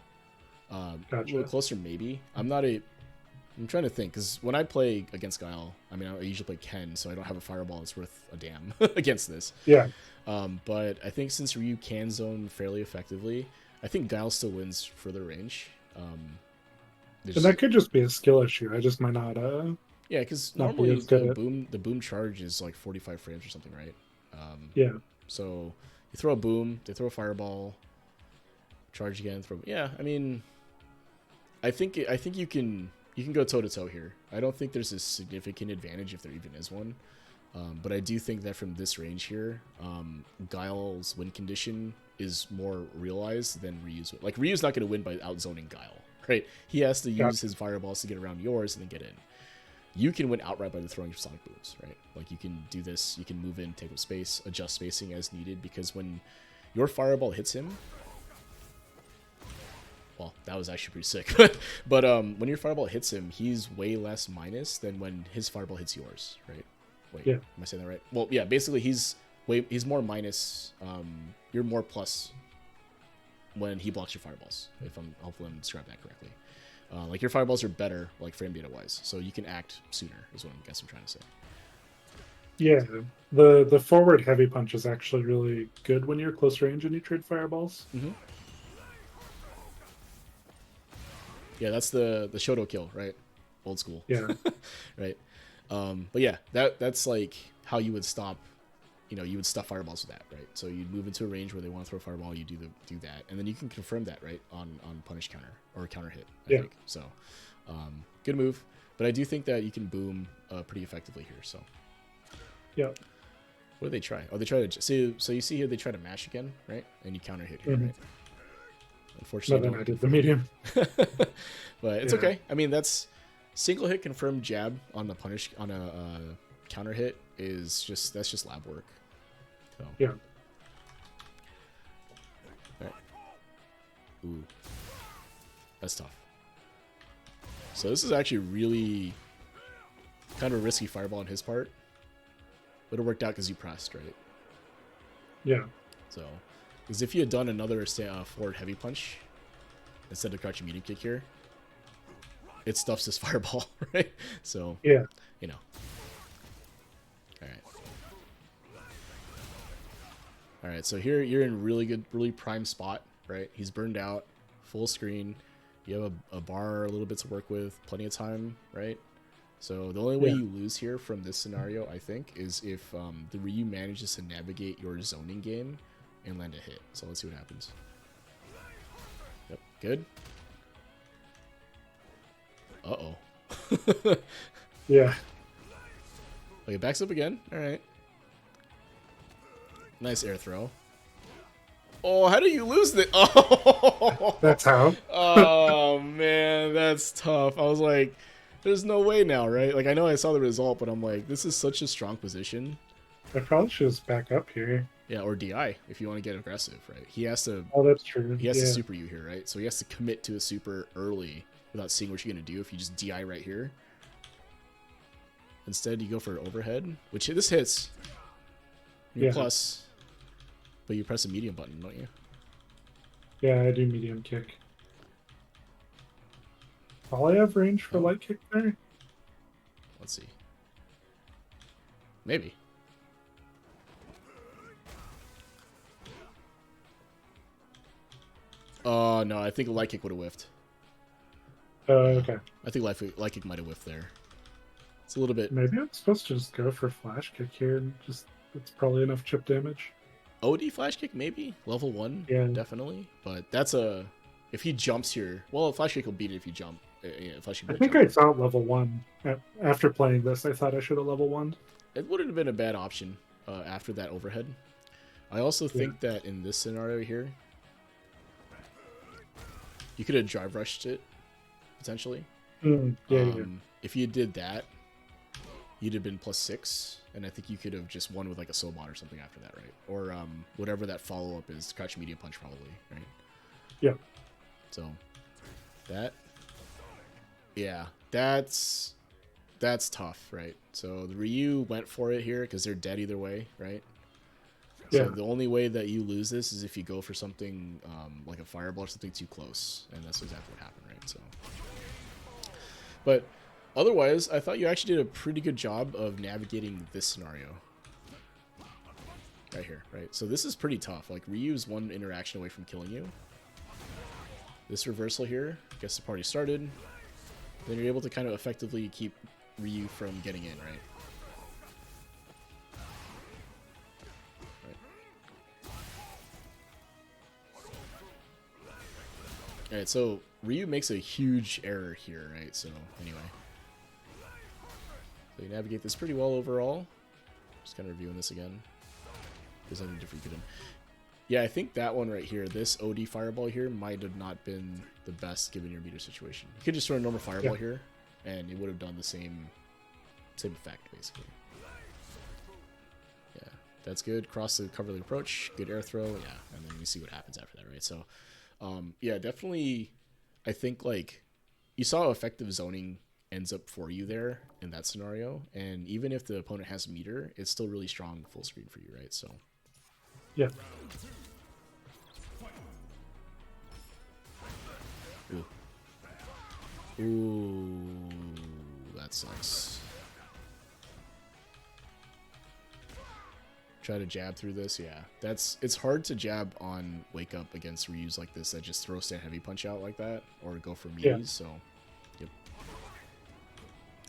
B: Gotcha.
A: A little closer, maybe. I'm trying to think, because when I play against Guile, I usually play Ken, so I don't have a fireball that's worth a damn against this.
B: Yeah.
A: But I think since Ryu can zone fairly effectively, I think Guile still wins further range.
B: And that could just be a skill issue. I just might not.
A: Yeah, because
B: not be
A: normally
B: as good
A: the boom charge is like 45 frames or something, right?
B: Yeah.
A: So you throw a boom, they throw a fireball, charge again, throw. Yeah, I think you can go toe to toe here. I don't think there's a significant advantage if there even is one. But I do think that from this range here, Guile's win condition is more realized than Ryu's. Like, Ryu's not going to win by outzoning Guile, right? He has to use his fireballs to get around yours and then get in. You can win outright by throwing your sonic booms, right? Like, you can do this, you can move in, take up space, adjust spacing as needed, because when your fireball hits him, well, that was actually pretty sick. but when your fireball hits him, he's way less minus than when his fireball hits yours, right? Wait,
B: yeah.
A: Am I saying that right? Well, yeah, basically he's more minus. You're more plus when he blocks your fireballs. Hopefully I'm describing that correctly. Like, your fireballs are better, like, frame data wise, so you can act sooner. Is what I'm trying to say.
B: Yeah, the forward heavy punch is actually really good when you're close range and you trade fireballs.
A: Mm-hmm. Yeah, that's the Shoto kill, right? Old school.
B: Yeah.
A: Right. But yeah, that's like how you would stop. You would stuff fireballs with that, right? So you'd move into a range where they want to throw a fireball, you do that, and then you can confirm that, right, on punish counter or counter hit. I think. So, good move. But I do think that you can boom pretty effectively here. So,
B: yeah.
A: What do they try? Oh, they try to. So you see here they try to mash again, right? And you counter hit here, right? Unfortunately,
B: I did the medium.
A: But it's okay. That's single hit confirmed jab on the punish on a counter hit that's just lab work. So.
B: Yeah.
A: All right. Ooh, that's tough. So this is actually really kind of a risky fireball on his part, but it worked out because you pressed, right?
B: Yeah.
A: So, because if you had done another forward heavy punch instead of crouching medium kick here, it stuffs this fireball, right? So,
B: yeah.
A: All right, so here you're in really prime spot, right? He's burned out, full screen. You have a bar, a little bit to work with, plenty of time, right? So the only way you lose here from this scenario, I think, is if the Ryu manages to navigate your zoning game and land a hit. So let's see what happens. Yep, good. Uh-oh.
B: Yeah.
A: Okay, backs up again. All right. Nice air throw. Oh, how do you lose this? Oh,
B: that's how.
A: Oh, man, that's tough. I was like, there's no way now, right? Like, I know I saw the result, but I'm like, this is such a strong position.
B: I probably should just back up here.
A: Yeah, or DI if you want to get aggressive, right? He has to.
B: Oh, that's true.
A: He has to super you here, right? So he has to commit to a super early without seeing what you're gonna do. If you just DI right here, instead you go for overhead, which this hits. You're plus. But you press a medium button, don't you?
B: Yeah, I do medium kick. All I have range for light kick there?
A: Let's see. Maybe. Oh, no, I think a light kick would have whiffed.
B: Okay.
A: I think Life Kick might have whiffed there. It's a little bit.
B: Maybe I'm supposed to just go for Flash Kick here and just it's probably enough chip damage.
A: OD Flash Kick, maybe? Level 1,
B: Yeah.
A: definitely. But that's a... If he jumps here... Well, Flash Kick will beat it if you jump. Yeah, Flash Kick
B: I
A: will
B: think
A: jump.
B: I thought level 1. After playing this, I thought I should have level 1.
A: It wouldn't have been a bad option after that overhead. I also think that in this scenario here, you could have drive rushed it, potentially. If you did that, you'd have been +6, and I think you could have just won with like a Sobot or something after that, right? Or whatever that follow-up is, crouch medium punch probably, right?
B: Yeah.
A: So, that... Yeah, that's tough, right? So the Ryu went for it here because they're dead either way, right? So the only way that you lose this is if you go for something like a fireball or something too close, and that's exactly what happened, right? So, but otherwise, I thought you actually did a pretty good job of navigating this scenario right here, right? So this is pretty tough. Like Ryu's one interaction away from killing you. This reversal here gets the party started. Then you're able to kind of effectively keep Ryu from getting in, right? Alright, so Ryu makes a huge error here, right? So, anyway. So you navigate this pretty well overall. Just kind of reviewing this again. There's anything different you could do. Yeah, I think that one right here, this OD Fireball here, might have not been the best given your meter situation. You could just throw a normal Fireball here, and it would have done the same effect, basically. Yeah, that's good. Cross the coverly approach, good air throw, yeah, and then we see what happens after that, right? So, yeah, definitely, I think, like, you saw how effective zoning ends up for you there in that scenario, and even if the opponent has meter, it's still really strong full screen for you, right? So,
B: yeah.
A: Ooh, that sucks. Try to jab through this, yeah. It's hard to jab on wake up against Ryus like this that just throw stand heavy punch out like that, or go for meaties, so yep.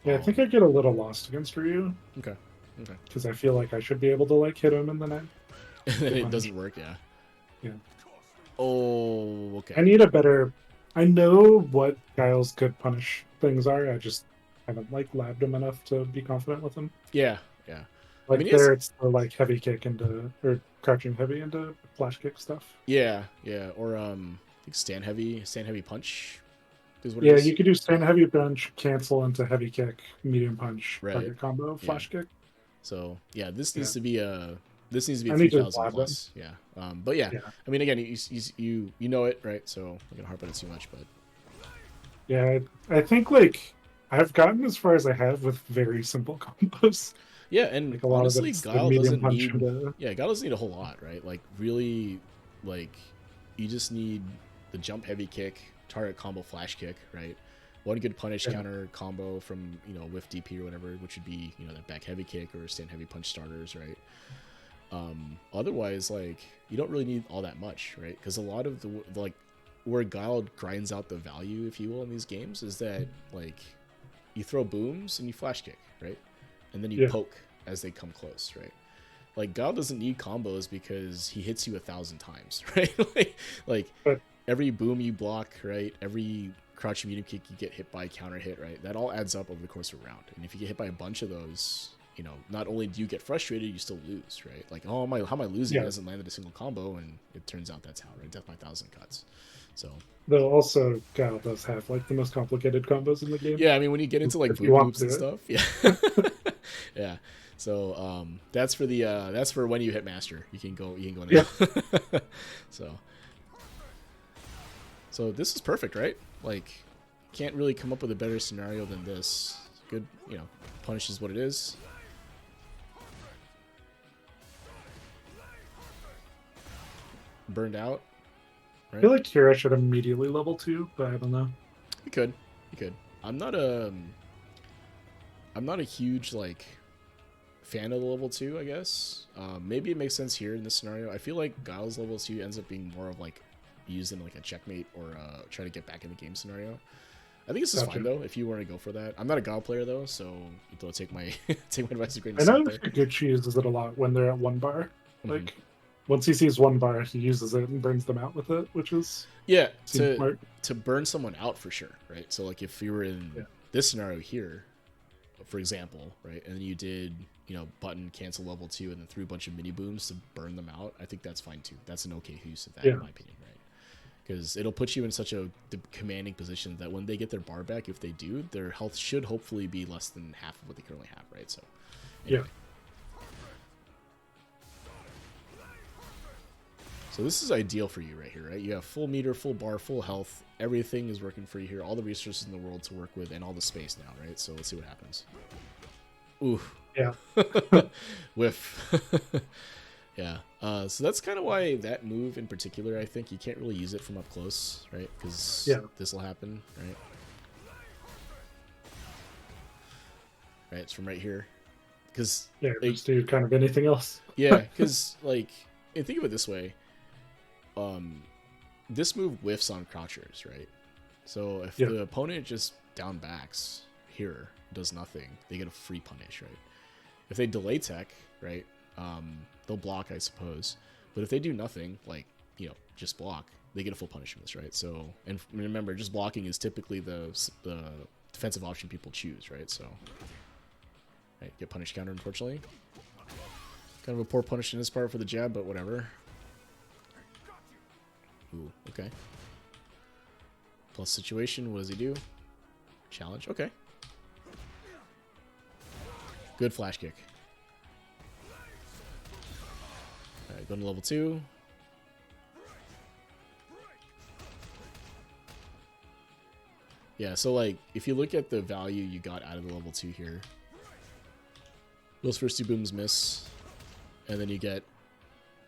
B: Yeah, I think I get a little lost against Ryu.
A: Okay.
B: Because I feel like I should be able to like hit him and then
A: it doesn't work, yeah.
B: Yeah.
A: Oh, okay.
B: I need a better. I know what Guile's good punish things are. I just haven't like labbed him enough to be confident with him.
A: Yeah.
B: Like
A: I mean,
B: it's the like heavy kick into or crouching heavy into flash kick stuff.
A: Yeah, or I think stand heavy punch is what
B: Yeah,
A: it is.
B: you could do stand heavy punch, cancel into heavy kick, medium punch,
A: right.
B: target combo, flash kick.
A: So yeah, this needs to be a 3,000 plus. Yeah. But yeah, I mean, again, you know it, right? So I'm gonna harp on it too much, but
B: yeah, I think like I've gotten as far as I have with very simple combos.
A: Yeah, and
B: like
A: honestly, Guile doesn't need.
B: Guile
A: doesn't need a whole lot, right? Like really, like you just need the jump heavy kick, target combo flash kick, right? One good punish counter combo from whiff DP or whatever, which would be that back heavy kick or stand heavy punch starters, right? Otherwise, like you don't really need all that much, right? Because a lot of the like where Guile grinds out the value, if you will, in these games is that like you throw booms and you flash kick, right? And then you poke as they come close, right? Like Guile doesn't need combos because he hits you 1,000 times, right? like every boom you block, right? Every crouching medium kick you get hit by, counter hit, right? That all adds up over the course of a round. And if you get hit by a bunch of those, not only do you get frustrated, you still lose, right? Like, how am I losing? It hasn't landed a single combo, and it turns out that's how, right? Death by 1,000 cuts. So.
B: Though also Guile does have like the most complicated combos in the game.
A: Yeah, I mean when you get into like boom loops and stuff, yeah, yeah. So that's for when you hit master. You can go now. Yeah. So this is perfect, right? Like can't really come up with a better scenario than this. Good, punish is what it is. Burned out.
B: Right? I feel like here I should immediately level 2, but I don't know.
A: You could. I'm not a huge like fan of the level 2, I guess. Maybe it makes sense here in this scenario. I feel like Guile's level 2 ends up being more of like used in like a checkmate or try to get back in the game scenario. I think this is
B: Gotcha.
A: fine though if you want to go for that. I'm not a Guile player though, so don't take my take my advice with a grain
B: I
A: of
B: know
A: salt there.
B: Gucci uses it a lot when they're at 1 bar.
A: Mm-hmm.
B: Like once he sees 1 bar, he uses it and burns them out with it, which is
A: Yeah,
B: seems smart.
A: to burn someone out for sure, right? So like if you were in this scenario here, for example, right, and then you did, you know, button cancel level 2 and then threw a bunch of mini booms to burn them out, I think that's fine too. That's an okay use of that in my opinion, right? Because it'll put you in such a commanding position that when they get their bar back, if they do, their health should hopefully be less than half of what they currently have, right? So anyway. So this is ideal for you right here, right? You have full meter, full bar, full health. Everything is working for you here. All the resources in the world to work with and all the space now, right? So let's see what happens. Ooh.
B: Yeah.
A: Whiff. Yeah. So that's kind of why that move in particular, I think you can't really use it from up close, right? Because this will happen, right? Right, it's from right here. Because
B: just do kind of anything else.
A: Yeah, because like, and think of it this way. This move whiffs on crouchers, right? So if the opponent just down backs here, does nothing, they get a free punish, right? If they delay tech, right, they'll block, I suppose. But if they do nothing, like, you know, just block, they get a full punish from this, right? So, and remember, just blocking is typically the defensive option people choose, right? So, right, get punish counter, unfortunately. Kind of a poor punish in this part for the jab, but whatever. Ooh, okay. Plus situation, what does he do? Challenge, okay. Good flash kick. Alright, go to level 2. Yeah, so like, if you look at the value you got out of the level 2 here, those first 2 booms miss, and then you get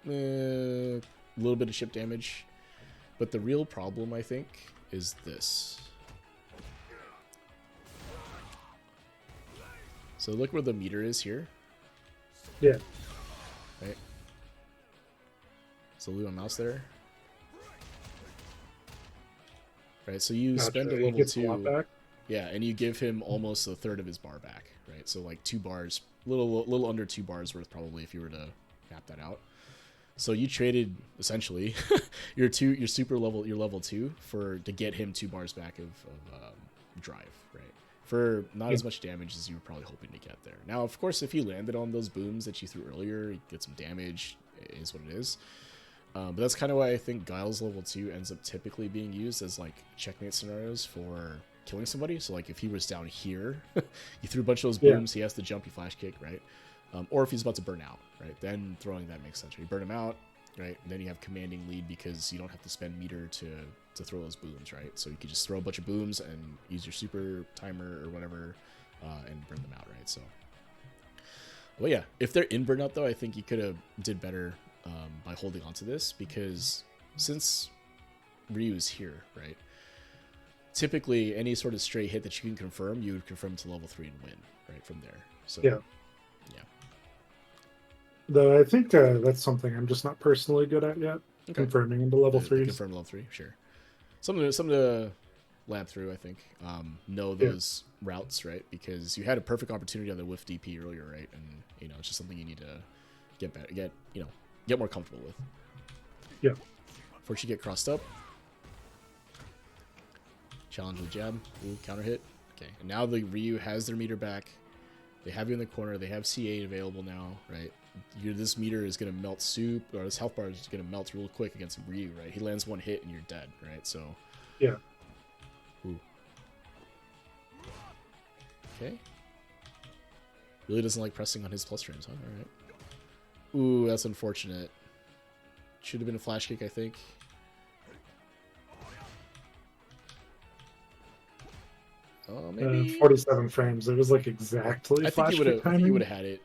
A: a little bit of chip damage. But the real problem, I think, is this. So look where the meter is here.
B: Yeah.
A: Right? So leave my mouse there. Right, so you spend a level 2. Yeah, and you give him almost a third of his bar back. Right, so like 2 bars, little under 2 bars worth probably if you were to map that out. So you traded essentially your level 2 to get him 2 bars back of drive, right? For not as much damage as you were probably hoping to get there. Now, of course, if you landed on those booms that you threw earlier, you get some damage. It is what it is. But that's kind of why I think Guile's level 2 ends up typically being used as like checkmate scenarios for killing somebody. So like if he was down here, you threw a bunch of those booms, he has to jump, you flash kick, right? Or if he's about to burn out, right? Then throwing that makes sense. You burn him out, right? And then you have commanding lead because you don't have to spend meter to throw those booms, right? So you could just throw a bunch of booms and use your super timer or whatever and burn them out, right? So, well, yeah. If they're in burnout though, I think you could have did better by holding on to this because since Ryu is here, right? Typically, any sort of stray hit that you can confirm, you would confirm to level 3 and win, right? From there. So
B: yeah. Though I think that's something I'm just not personally good at yet. Okay. Confirming into level 3.
A: Confirm level 3, sure. Something to lab through, I think. Know those routes, right? Because you had a perfect opportunity on the whiff DP earlier, right? And you know, it's just something you need to get better, get more comfortable with.
B: Yeah.
A: Before you get crossed up. Challenge with jab. Ooh, counter hit. Okay. And now the Ryu has their meter back. They have you in the corner. They have C8 available now, right? This meter is going to melt soup, or this health bar is going to melt real quick against Ryu, right? He lands one hit and you're dead, right? So,
B: yeah.
A: Ooh. Okay. Really doesn't like pressing on his plus frames, huh? All right. Ooh, that's unfortunate. Should have been a flash kick, I think.
B: Maybe 47 frames. It was like exactly.
A: I think you would have had it.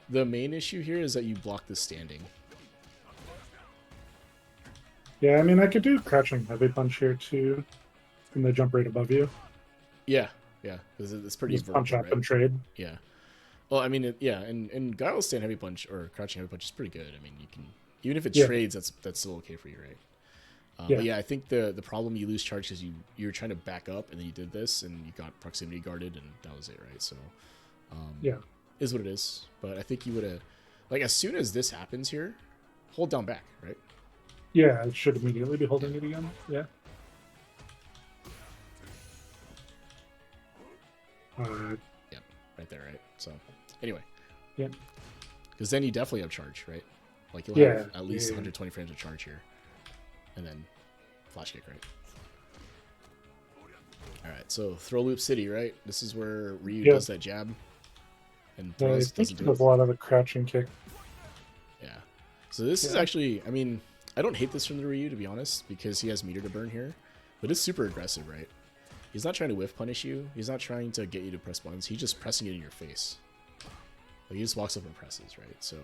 A: The main issue here is that you block the standing.
B: Yeah, I mean, I could do crouching heavy punch here too, and they jump right above you.
A: Yeah, because it's pretty
B: just vertical, punch up, right? And trade.
A: Yeah. Well, I mean, and Guile's stand heavy punch or crouching heavy punch is pretty good. I mean, you can even if it trades, that's still okay for you, right? But yeah, I think the problem you lose charge is you're trying to back up and then you did this and you got proximity guarded and that was it, right? So is what it is. But I think you would have, like, as soon as this happens here, hold down back, right?
B: Yeah, I should immediately be holding it again. Yeah.
A: Yeah, right there, right? So anyway,
B: yeah,
A: because then you definitely have charge, right? Like you'll have at least 120 frames of charge here, and then flash kick, right? All right, so throw loop city, right? This is where Ryu does that jab and throws.
B: I think he does a lot of the crouching kick.
A: Yeah. So this is actually, I mean, I don't hate this from the Ryu, to be honest, because he has meter to burn here, but it's super aggressive, right? He's not trying to whiff punish you. He's not trying to get you to press buttons. He's just pressing it in your face. Like, he just walks up and presses, right? So,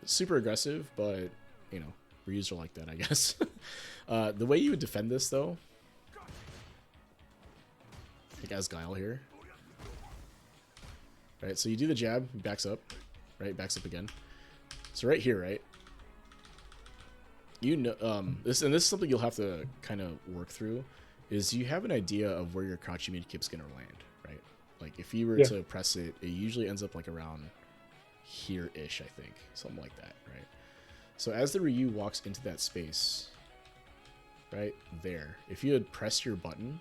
A: super aggressive, but, you know, Ryus are like that, I guess. The way you would defend this, though, like as Guile here, right? So you do the jab, he backs up, right? Backs up again. So right here, right? You know, this is something you'll have to kind of work through. Is you have an idea of where your crouching mid kick's gonna land, right? Like if you were to press it, it usually ends up like around here-ish, I think, something like that, right? So as the Ryu walks into that space, right there, if you had pressed your button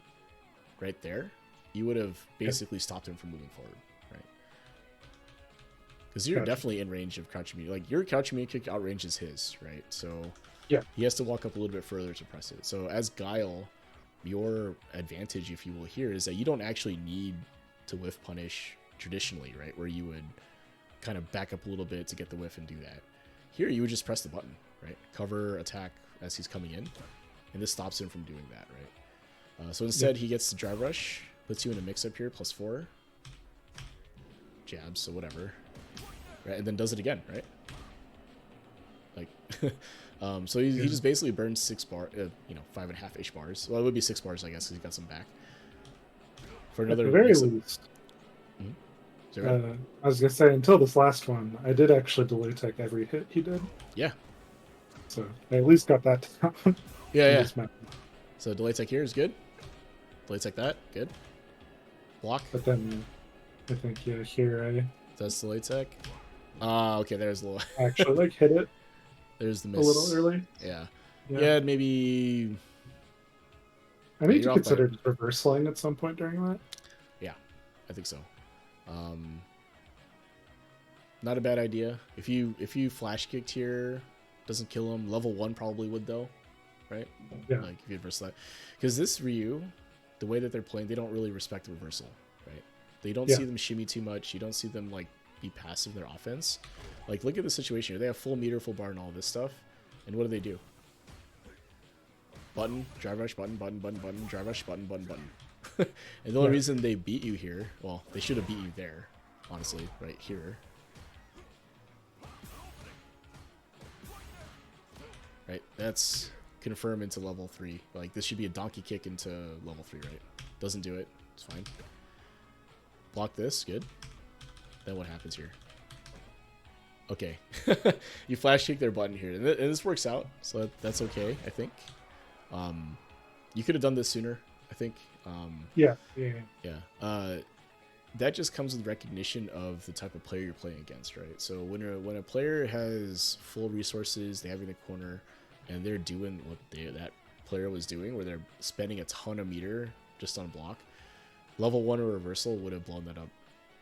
A: right there, you would have basically stopped him from moving forward, right? Because you're definitely in range of crouching mid. Like your crouching mid kick outranges his, right? So he has to walk up a little bit further to press it. So as Guile, your advantage, if you will, here is that you don't actually need to whiff punish traditionally, right? Where you would kind of back up a little bit to get the whiff and do that. Here, you would just press the button, right? Cover, attack as he's coming in, and this stops him from doing that, right? So instead, he gets the drive rush, puts you in a mix-up here, +4. Jabs, so whatever. Right, and then does it again, right? Like... so he just basically burns 6 bar, 5.5-ish bars. Well, it would be 6 bars, I guess, because he got some back. For another,
B: at the very least.
A: Right?
B: I was gonna say, until this last one, I did actually delay tech every hit he did.
A: Yeah.
B: So I at least got that down.
A: Yeah. So delay tech here is good. Delay tech that, good. Block.
B: But then I think here
A: that's delay tech. Okay, there's a little.
B: Actually, like hit it.
A: There's the miss.
B: A little early.
A: Yeah, maybe.
B: I think you considered reversaling at some point during that.
A: Yeah, I think so. Not a bad idea. If you flash kicked here, doesn't kill him. Level 1 probably would though, right?
B: Yeah.
A: Like if you reverse that, because this Ryu, the way that they're playing, they don't really respect the reversal, right? They don't see them shimmy too much. You don't see them like be passive in their offense. Like, look at the situation here. They have full meter, full bar, and all this stuff. And what do? Button, drive rush, button, drive rush, button. And the only reason they beat you here, well, they should have beat you there, honestly, right here. Right, that's confirm into level 3. Like, this should be a donkey kick into level 3, right? Doesn't do it. It's fine. Block this, good. Then what happens here? Okay. You flash kick their button here. And this works out, so that's okay, I think. You could have done this sooner, I think.
B: Yeah.
A: That just comes with recognition of the type of player you're playing against, right? So when a player has full resources, they have you in the corner, and they're doing what that player was doing, where they're spending a ton of meter just on block, level 1 or reversal would have blown that up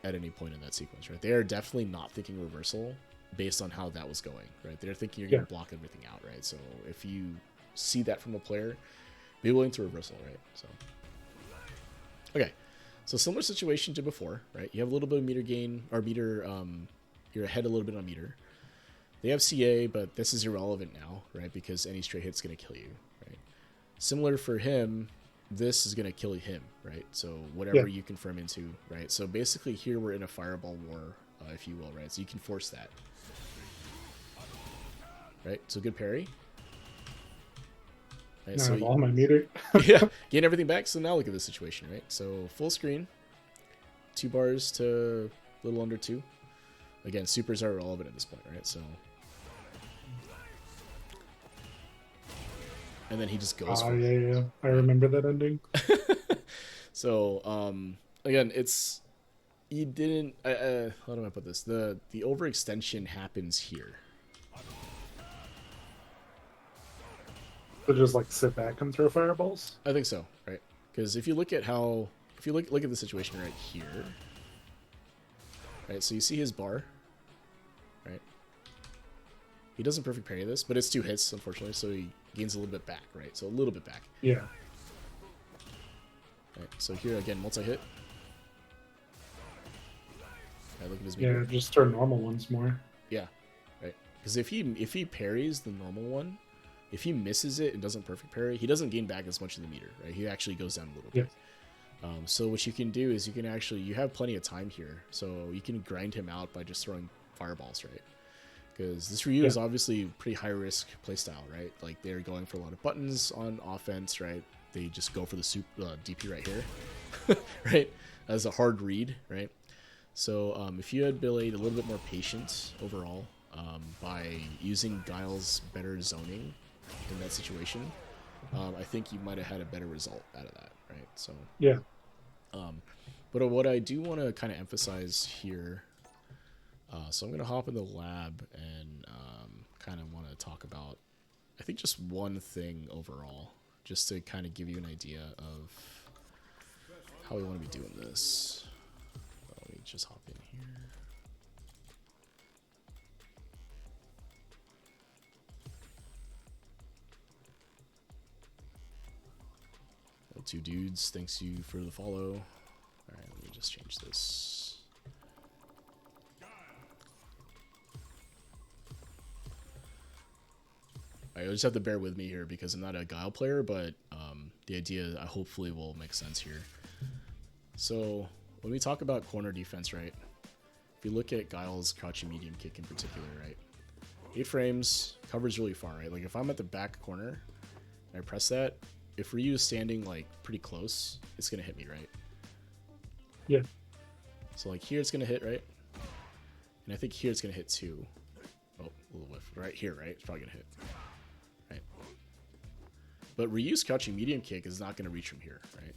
A: at any point in that sequence, right? They are definitely not thinking reversal based on how that was going, right? They're thinking you're going to block everything out, right? So if you see that from a player, be willing to reversal, right? So, okay. So similar situation to before, right? You have a little bit of meter gain, or meter, you're ahead a little bit on meter. They have CA, but this is irrelevant now, right? Because any straight hit's going to kill you, right? Similar for him, this is going to kill him, right? So whatever you confirm into, right? So basically here we're in a fireball war, if you will, right? So you can force that, right? So good parry. Right,
B: now
A: so
B: I have all my meter.
A: Gain everything back. So now look at this situation, right? So full screen, 2 bars to a little under 2. Again, supers are irrelevant at this point, right? So and then he just goes
B: Ah,
A: for
B: yeah,
A: it.
B: yeah. I
A: Right?
B: remember that ending.
A: So again, it's you didn't. How do I put this? The overextension happens here.
B: To just like sit back and throw fireballs.
A: I think so, right? Because if you look at how, if you look at the situation right here, right? So you see his bar, right? He doesn't perfect parry this, but it's 2 hits, unfortunately, so he gains a little bit back, right? So a little bit back.
B: Yeah.
A: Right, so here again, multi-hit. Right, look at his
B: Yeah,
A: meter.
B: just start normal ones more.
A: Yeah, right. Because if he parries the normal one, if he misses it and doesn't perfect parry, he doesn't gain back as much in the meter, right? He actually goes down a little
B: Yes.
A: bit. So what you can do is you can actually, you have plenty of time here, so you can grind him out by just throwing fireballs, right? Because this Ryu is obviously pretty high risk playstyle, right? Like they're going for a lot of buttons on offense, right? They just go for the DP right here, right? As a hard read, right? So if you had Billy a little bit more patient overall by using Guile's better zoning in that situation, I think you might have had a better result out of that, right? So
B: Yeah.
A: but what I do want to kind of emphasize here, so I'm going to hop in the lab and kind of want to talk about, I think, just one thing overall, just to kind of give you an idea of how we want to be doing this. Let me just hop in here. Well, 2 dudes, thanks you for the follow. All right, let me just change this. All right, you'll just have to bear with me here because I'm not a Guile player, but the idea hopefully will make sense here. So when we talk about corner defense, right? If you look at Guile's crouching medium kick in particular, right? 8 frames, covers really far, right? Like if I'm at the back corner and I press that, if Ryu is standing like pretty close, it's gonna hit me, right?
B: Yeah.
A: So like here it's gonna hit, right? And I think here it's gonna hit too. Oh, a little whiff. Right here, right? It's probably gonna hit. Right. But Ryu's crouching medium kick is not gonna reach from here, right?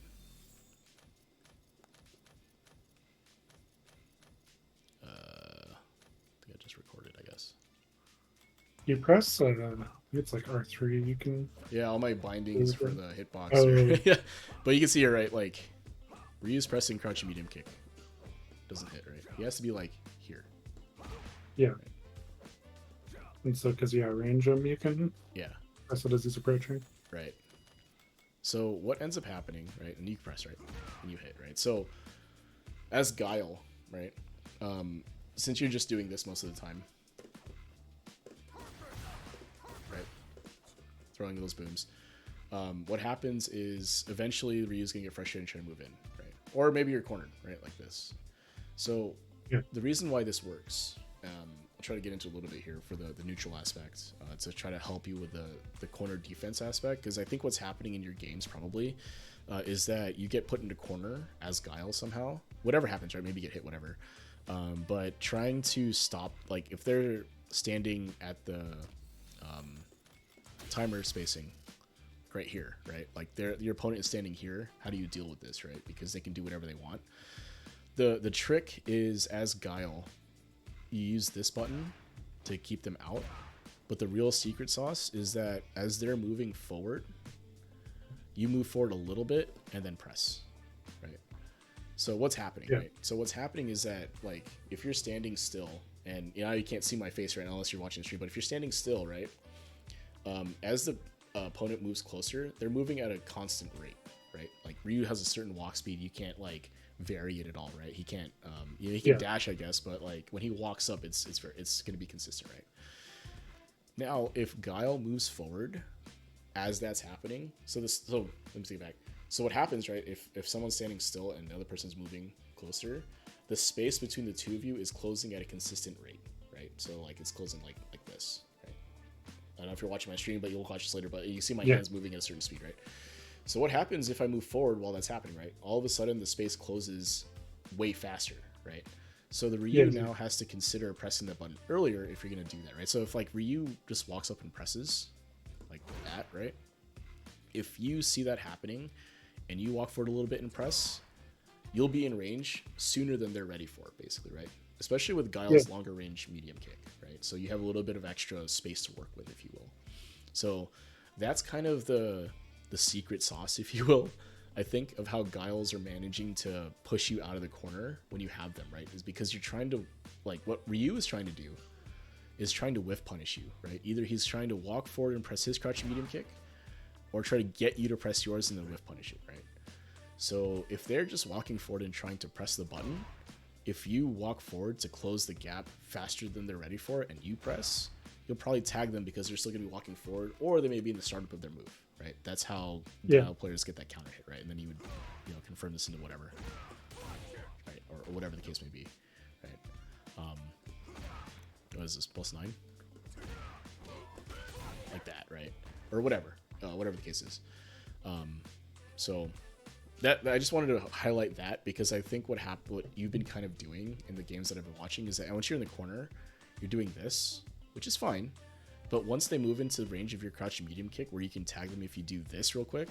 A: I think I just recorded, I guess.
B: You press it's like R3, you can.
A: Yeah, all my bindings for the hitbox.
B: Oh.
A: Yeah, but you can see here, right? Like Ryu's pressing crouching medium kick doesn't hit, right? He has to be like here.
B: Yeah.
A: Right.
B: And so, because you range him, you can press it as he's approaching.
A: Right. So what ends up happening, right? And you press, right? And you hit, right? So as Guile, right? Since you're just doing this most of the time, right? Throwing those booms. What happens is eventually Ryu's gonna get frustrated and try to move in, right? Or maybe you're cornered, right? Like this. So the reason why this works, I'll try to get into a little bit here for the neutral aspect to try to help you with the corner defense aspect, because I think what's happening in your games probably is that you get put into corner as Guile somehow. Whatever happens, right? Maybe you get hit, whatever. But trying to stop, like if they're standing at the timer spacing right here, right? Like your opponent is standing here. How do you deal with this, right? Because they can do whatever they want. The trick is, as Guile, you use this button to keep them out, but the real secret sauce is that as they're moving forward, you move forward a little bit and then press, right? So what's happening, right? So what's happening is that, like, if you're standing still, and you can't see my face right now unless you're watching the stream, but if you're standing still, right, as the opponent moves closer, they're moving at a constant rate, right? Like Ryu has a certain walk speed, you can't like vary it at all, right? He can't he can dash, I guess, but like when he walks up, it's going to be consistent, right? Now if Guile moves forward as that's happening, so let me take it back. So what happens, right, if someone's standing still and the other person's moving closer, the space between the two of you is closing at a consistent rate, right? So like it's closing like this, right? I don't know if you're watching my stream, but you'll watch this later, but you see my hands moving at a certain speed, right? So what happens if I move forward while that's happening, right? All of a sudden the space closes way faster, right? So the Ryu now has to consider pressing the button earlier if you're going to do that, right? So if like Ryu just walks up and presses like that, right? If you see that happening and you walk forward a little bit and press, you'll be in range sooner than they're ready for, basically, right? Especially with Guile's longer range medium kick, right? So you have a little bit of extra space to work with, if you will. So that's kind of the secret sauce, if you will, I think, of how Guiles are managing to push you out of the corner when you have them, right? Is because you're trying to, like, what Ryu is trying to do is trying to whiff punish you, right? Either he's trying to walk forward and press his crouching medium kick, or try to get you to press yours and then whiff punish it, right? So if they're just walking forward and trying to press the button, if you walk forward to close the gap faster than they're ready for it and you press, you'll probably tag them because they're still going to be walking forward, or they may be in the startup of their move, right? That's how Guile players get that counter hit, right? And then you would, confirm this into whatever, right? Or whatever the case may be, right? What is this, +9? Like that, right? Or whatever, whatever the case is. So that I just wanted to highlight that, because I think what you've been kind of doing in the games that I've been watching is that once you're in the corner, you're doing this, which is fine. But once they move into the range of your crouch medium kick, where you can tag them if you do this real quick,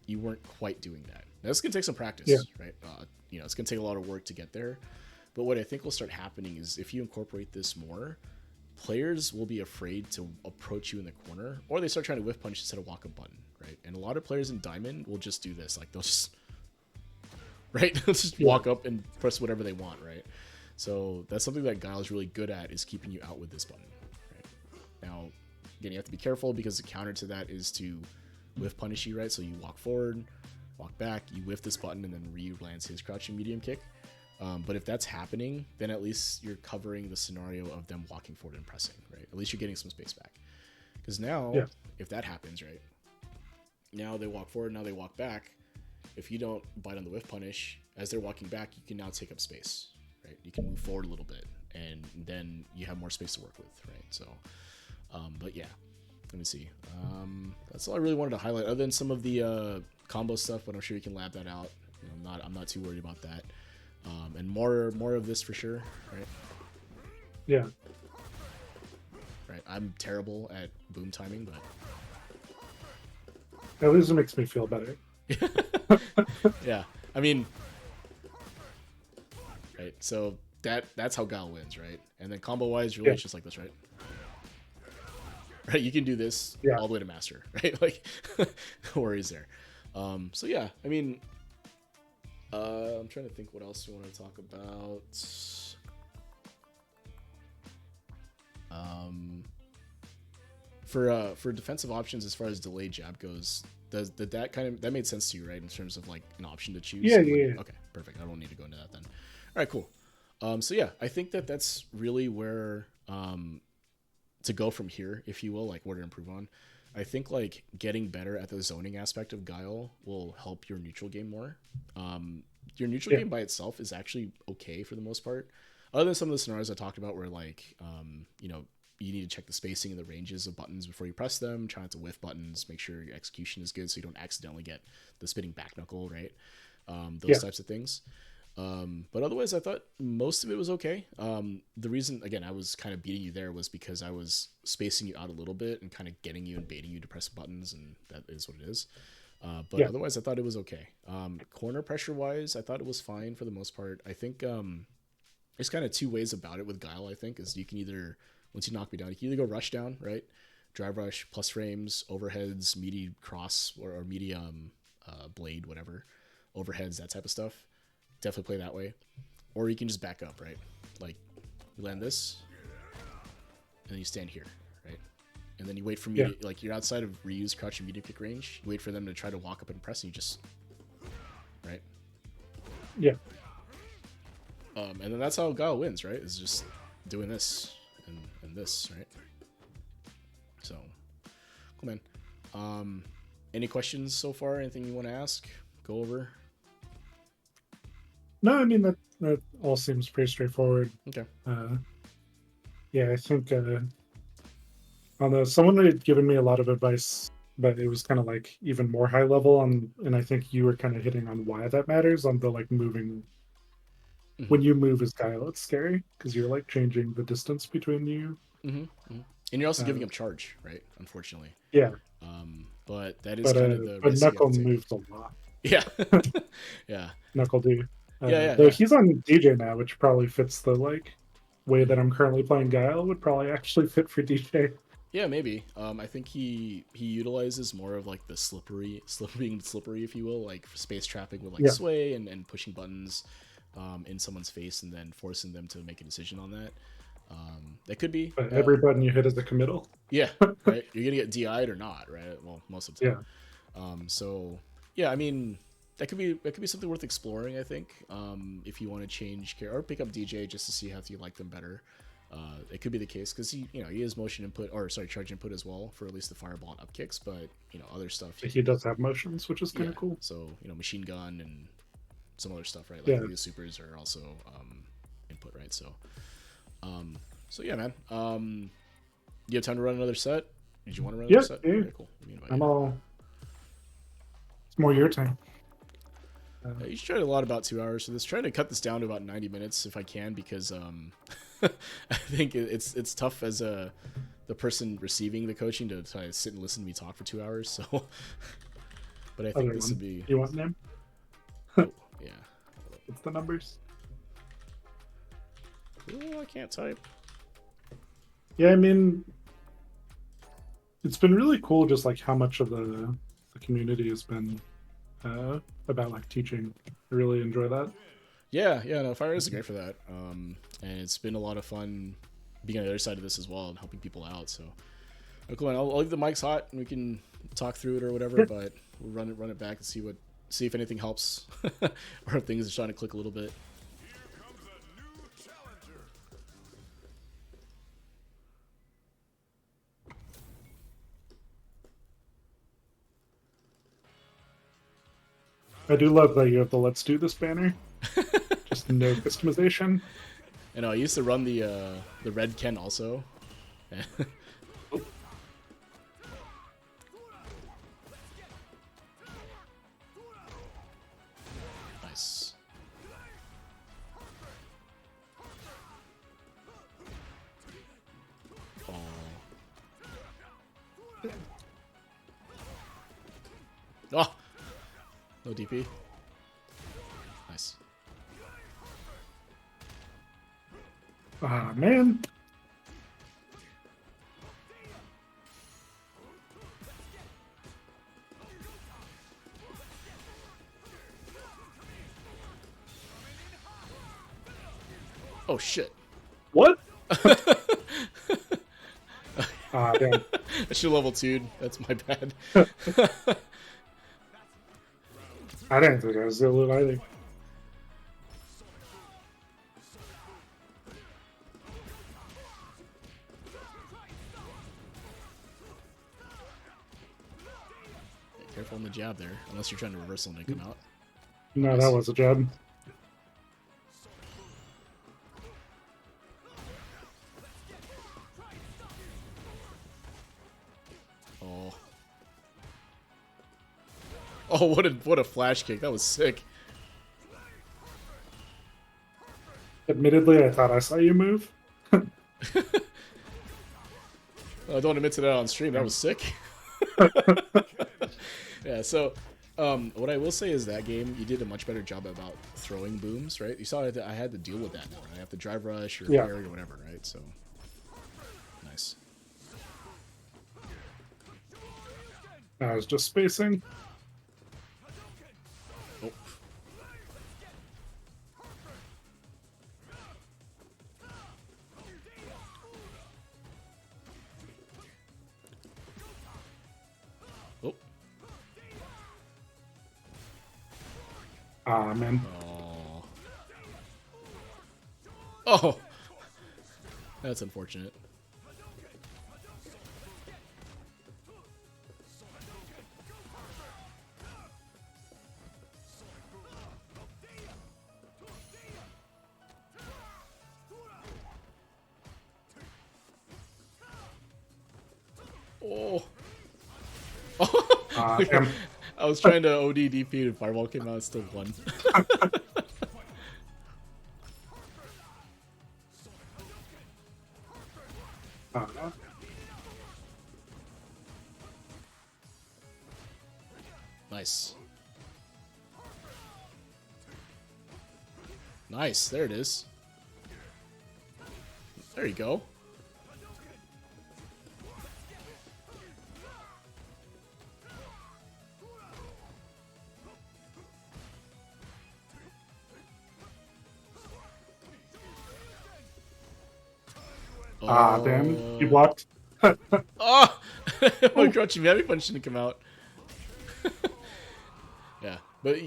A: you weren't quite doing that. Now, this can take some practice, right? It's going to take a lot of work to get there. But what I think will start happening is if you incorporate this more, players will be afraid to approach you in the corner, or they start trying to whiff punch instead of walk a button, right? And a lot of players in Diamond will just do this. Like, they'll just, right? They'll just walk up and press whatever they want, right? So that's something that Guile is really good at, is keeping you out with this button. Now, again, you have to be careful, because the counter to that is to whiff punish you, right? So you walk forward, walk back, you whiff this button, and then Ryu lands his crouching medium kick. But if that's happening, then at least you're covering the scenario of them walking forward and pressing, right? At least you're getting some space back. Because now, if that happens, right? Now they walk forward, now they walk back. If you don't bite on the whiff punish, as they're walking back, you can now take up space, right? You can move forward a little bit, and then you have more space to work with, right? So... but yeah, let me see. That's all I really wanted to highlight, other than some of the combo stuff, but I'm sure you can lab that out. I'm not too worried about that. And more of this for sure, right?
B: Yeah.
A: Right. I'm terrible at boom timing, but
B: at least it makes me feel better.
A: Yeah. I mean, right. So that's how Guile wins, right? And then combo wise, really, it's just like this, right? Right, you can do this all the way to master, right? Like, no worries there. So yeah, I mean, I'm trying to think what else we want to talk about. For defensive options, as far as delayed jab goes, that made sense to you, right? In terms of like an option to choose.
B: Yeah.
A: Okay, perfect. I don't need to go into that then. All right, cool. So yeah, I think that's really where to go from here, if you will, like where to improve on. I think like getting better at the zoning aspect of Guile will help your neutral game more. Your neutral game by itself is actually okay for the most part, other than some of the scenarios I talked about where like you need to check the spacing and the ranges of buttons before you press them, try not to whiff buttons, make sure your execution is good so you don't accidentally get the spinning back knuckle, right? Those types of things. But otherwise, I thought most of it was okay. The reason, again, I was kind of beating you there was because I was spacing you out a little bit and kind of getting you and baiting you to press buttons, and that is what it is. But otherwise, I thought it was okay. Corner pressure wise, I thought it was fine for the most part. I think there's kind of two ways about it with Guile. I think is you can either, once you knock me down, you can either go rush down, right? Drive rush, plus frames, overheads, meaty cross or medium blade, whatever, overheads, that type of stuff. Definitely play that way. Or you can just back up, right? Like, you land this, and then you stand here, right? And then you wait for me, like, you're outside of Ryu's crouch and medium kick range. You wait for them to try to walk up and press, and you just, right?
B: Yeah.
A: And then that's how Guile wins, right? Is just doing this and this, right? So, cool, man. Any questions so far? Anything you want to ask? Go over?
B: No, I mean that all seems pretty straightforward.
A: Okay.
B: Yeah, I think although someone had given me a lot of advice, but it was kind of like even more high level and I think you were kind of hitting on why that matters on the like moving. Mm-hmm. When you move as Guile, it's scary because you're like changing the distance between you.
A: Mm-hmm. Mm-hmm. And you're also giving up charge, right? Unfortunately.
B: Yeah.
A: but that is
B: but
A: kind of the
B: but
A: risk you have
B: Knuckle
A: to take.
B: moves a lot.
A: Yeah, yeah,
B: Knuckle D.
A: yeah, yeah,
B: Though
A: yeah.
B: he's on DJ now, which probably fits the like way that I'm currently playing Guile would probably actually fit for DJ.
A: Yeah, maybe. I think he utilizes more of like the being slippery, if you will, like space trapping with like
B: Yeah,
A: sway and pushing buttons in someone's face and then forcing them to make a decision on that. That could be,
B: but every button you hit is a committal.
A: yeah, right. You're gonna get DI'd or not, right? Well, most of the time.
B: Yeah,
A: So yeah, I mean that could be something worth exploring. I think if you want to change or pick up DJ just to see how you like them better. It could be the case because he is motion input or sorry charge input as well for at least the fireball and up kicks, but other stuff.
B: he does have motions, which is kind
A: Yeah,
B: of cool.
A: so machine gun and some other stuff, right? Like
B: Yeah,
A: the supers are also input, right? So yeah, man. You have time to run another set? Did you want to run another
B: yeah,
A: set?
B: yeah.
A: Okay, cool. Let me invite
B: I'm
A: you.
B: all. It's more your time.
A: You should try a lot about 2 hours for this. Trying to cut this down to about 90 minutes if I can because I think it's tough as the person receiving the coaching to try to sit and listen to me talk for 2 hours. So, but I think
B: Other
A: this
B: one.
A: would be
B: You want name?
A: oh, yeah.
B: It's the numbers.
A: Oh, I can't type.
B: Yeah, I mean, it's been really cool, just like how much of the community has been about like teaching. I really enjoy that.
A: Yeah, yeah. No, Fire is great for that. And it's been a lot of fun being on the other side of this as well and helping people out. So, cool. Man. I'll leave the mics hot and we can talk through it or whatever.
B: Yeah.
A: But we'll run it back and see if anything helps or if things are trying to click a little bit.
B: I do love that you have the "Let's Do This" banner. Just no customization.
A: And I used to run the red Ken also. Nice. Oh. Oh! No DP. Nice.
B: Ah, man.
A: Oh shit.
B: What? Ah, damn.
A: I should level 2'd. That's my bad.
B: I didn't think I was gonna live either.
A: Careful on the jab there, unless you're trying to reversal and come out.
B: No, that was a jab.
A: Oh. Oh, what a flash kick. That was sick.
B: Admittedly, I thought I saw you move.
A: I don't admit to that on stream. That was sick. Yeah, so what I will say is that game, you did a much better job about throwing booms, right? You saw that I had to deal with that now. I have to drive rush or parry or whatever, right? So, nice.
B: I was just spacing.
A: Oh. Oh.
B: Ah, man.
A: Oh. Oh. That's unfortunate. Oh.
B: Damn.
A: I was trying to OD DP and Fireball came out and still won. Nice. Nice. There it is. There you go.
B: Ah, damn. You blocked.
A: Oh! My crouching heavy punch didn't come out. Yeah, but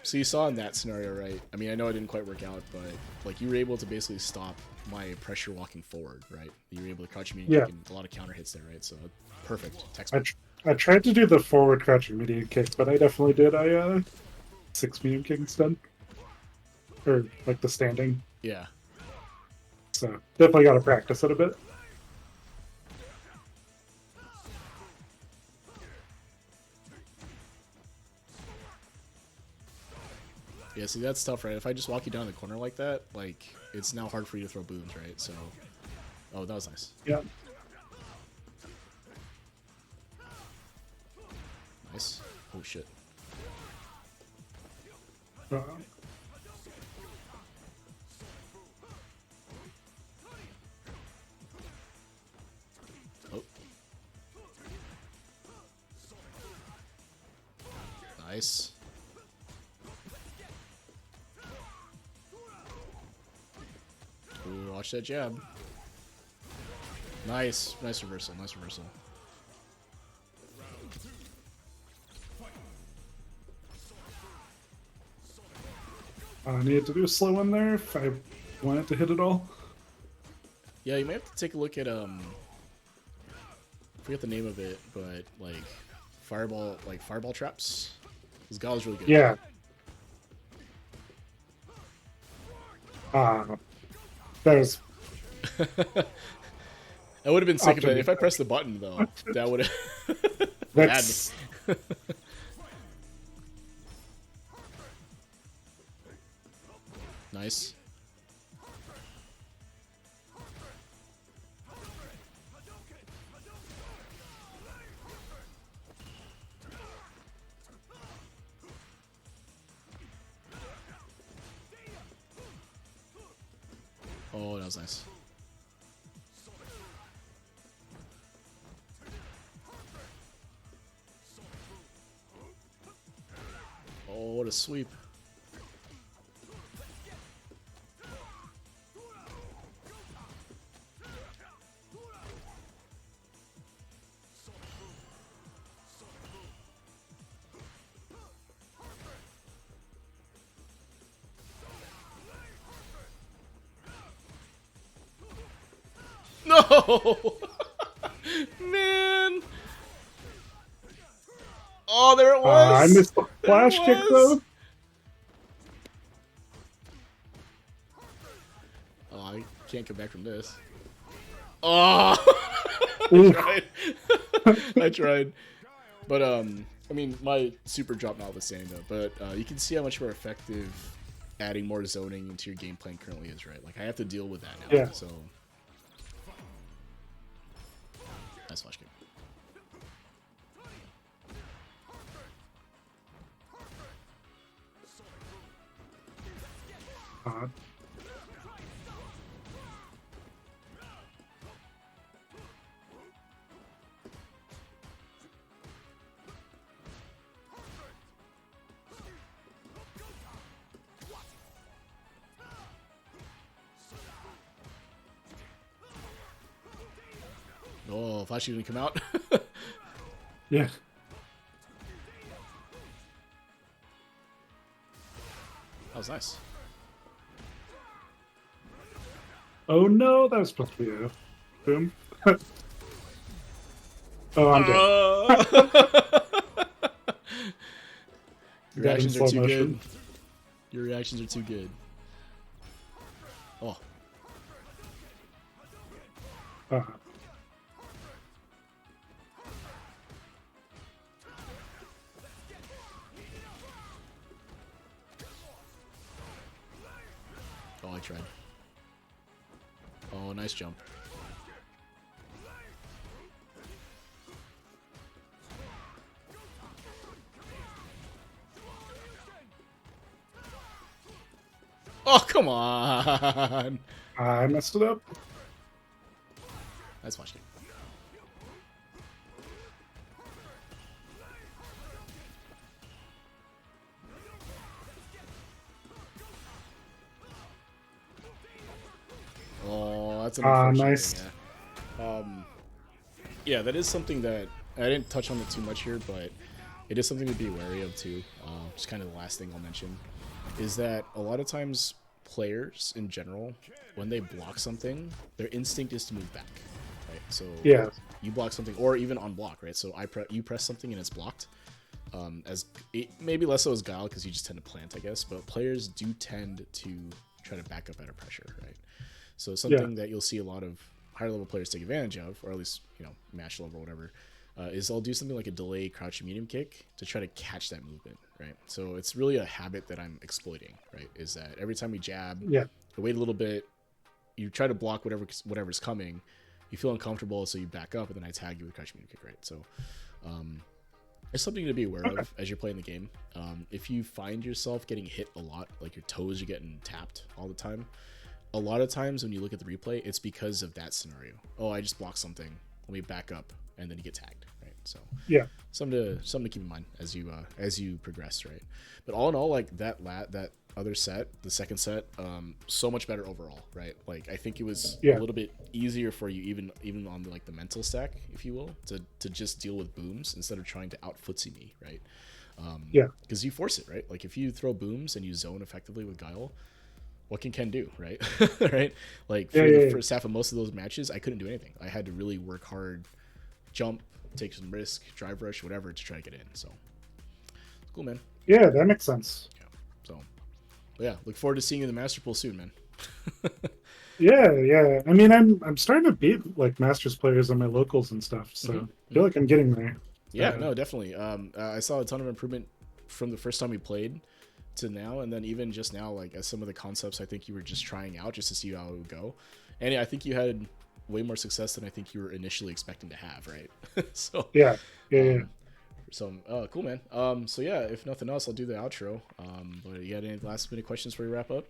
A: so you saw in that scenario, right? I mean, I know it didn't quite work out, but like you were able to basically stop my pressure walking forward, right? You were able to crouch me and
B: Yeah.
A: kick and a lot of counter hits there, right? So perfect
B: I,
A: textbook.
B: I tried to do the forward crouching medium kick, but I definitely did. I 6 medium kick instead, or like the standing.
A: Yeah.
B: So definitely got to practice it a bit.
A: Yeah, see, that's tough, right? If I just walk you down the corner like that, like, it's now hard for you to throw booms, right? So, oh, that was nice.
B: Yeah.
A: Nice. Oh, shit.
B: Uh,
A: Oh. Nice. Ooh, watch that jab. Nice. Nice reversal. Nice reversal.
B: I needed to do a slow one there if I wanted to hit it all.
A: Yeah, you might have to take a look at I forget the name of it, but like fireball traps. This guy was really good.
B: Yeah. That was
A: That would have been sick if I pressed the button though. That would have
B: that's
A: nice. Oh, that was nice. Oh, what a sweep. No! Man! Oh, there it was!
B: I missed the
A: There it
B: flash kick
A: was!
B: though.
A: Oh, I can't come back from this. Oh! I
B: Oof.
A: tried. I tried. But, I mean, my super drop not the same, though. But you can see how much more effective adding more zoning into your game plan currently is, right? Like, I have to deal with that now.
B: Yeah.
A: So, nice flash kick. Oh, flash didn't come out.
B: Yeah.
A: That was nice.
B: Oh no, that was supposed to be a boom. Oh, I'm dead.
A: Your
B: Dead in
A: reactions are
B: slow
A: too
B: motion.
A: good. Your reactions are too good. Oh.
B: Uh,
A: Oh, I tried. Oh, nice jump. Oh, come on.
B: I messed it up.
A: That's watching. Oh, that's an unfortunate
B: Nice.
A: thing, yeah. Yeah, that is something that I didn't touch on it too much here, but it is something to be wary of too. Just kind of the last thing I'll mention is that a lot of times players in general, when they block something, their instinct is to move back, right? So
B: Yeah.
A: you block something, or even unblock, right? So you press something and it's blocked. As it, maybe less so as Guile because you just tend to plant, I guess. But players do tend to try to back up out of pressure, right? So
B: Yeah.
A: something that you'll see a lot of higher level players take advantage of, or at least match level or whatever, is they'll do something like a delay crouch medium kick to try to catch that movement, right? So it's really a habit that I'm exploiting, right? Is that every time we jab,
B: Yeah.
A: I wait a little bit, you try to block whatever's coming, you feel uncomfortable, so you back up, and then I tag you with crouch medium kick, right? So it's something to be aware
B: Okay.
A: of as you're playing the game. If you find yourself getting hit a lot, like your toes are getting tapped all the time, a lot of times when you look at the replay, it's because of that scenario. Oh, I just blocked something. Let me back up, and then you get tagged, right? So
B: Yeah.
A: something to keep in mind as you progress, right? But all in all, like that other set, the second set, so much better overall, right? Like I think it was a
B: Yeah.
A: little bit easier for you, even on like the mental stack, if you will, to just deal with booms instead of trying to out footsie me, right?
B: Yeah.
A: Because you force it, right? Like if you throw booms and you zone effectively with Guile, what can Ken do, right? Right? Like
B: Yeah.
A: for the
B: Yeah.
A: first half of most of those matches, I couldn't do anything. I had to really work hard, jump, take some risk, drive rush, whatever, to try to get in. So cool, man.
B: Yeah. That makes sense.
A: Yeah. So, but yeah, look forward to seeing you in the Master Pool soon, man.
B: Yeah. Yeah. I mean, I'm starting to beat like Masters players on my locals and stuff, so I feel like I'm getting there.
A: Yeah, no, definitely. I saw a ton of improvement from the first time we played to now, and then even just now, like as some of the concepts I think you were just trying out just to see how it would go, and I think you had way more success than I think you were initially expecting to have, right? So,
B: Yeah. Yeah. Yeah.
A: cool, man. So yeah, if nothing else, I'll do the outro. But you got any last minute questions before we wrap up?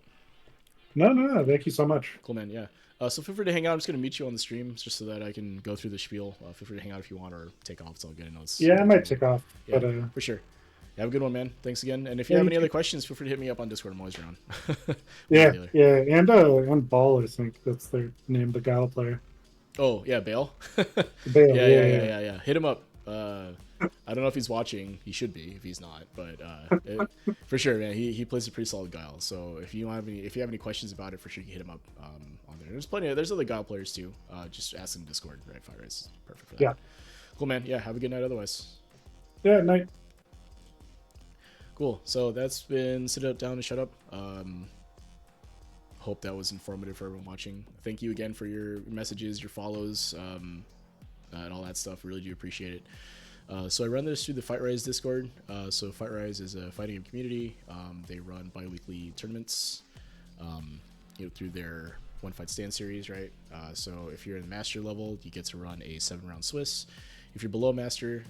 B: No. No. No. Thank you so much.
A: Cool, man. Yeah. So feel free to hang out. I'm just gonna meet you on the stream just so that I can go through the spiel. Feel free to hang out if you want or take off. It's all good. I know it's
B: Yeah. I might
A: afternoon.
B: take off,
A: Yeah,
B: but
A: for sure. Yeah, have a good one, man. Thanks again. And if you
B: yeah.
A: have
B: You
A: any
B: too.
A: other questions, feel free to hit me up on Discord. I'm always around. One or
B: Yeah.
A: the other.
B: Yeah. And Ball, I think that's their name, the Guile player.
A: Oh yeah, Bale.
B: Bale.
A: Yeah,
B: Yeah.
A: yeah, yeah,
B: Yeah.
A: yeah, yeah. Hit him up. I don't know if he's watching. He should be if he's not, but for sure, man. He plays a pretty solid Guile. So if you have any questions about it, for sure you can hit him up on there. There's other Guile players too. Just ask them in Discord. Right, Fire is perfect for that.
B: Yeah.
A: Cool, man. Yeah, have a good night. Otherwise,
B: Yeah. Night.
A: cool. So that's been Sit Up, Down, and Shut Up. Hope that was informative for everyone watching. Thank you again for your messages, your follows, and all that stuff. Really do appreciate it. So I run this through the Fight Rise Discord. So Fight Rise is a fighting game community. They run bi-weekly tournaments, through their One Fight Stand series, right? So if you're in the master level, you get to run a 7-round Swiss. If you're below master,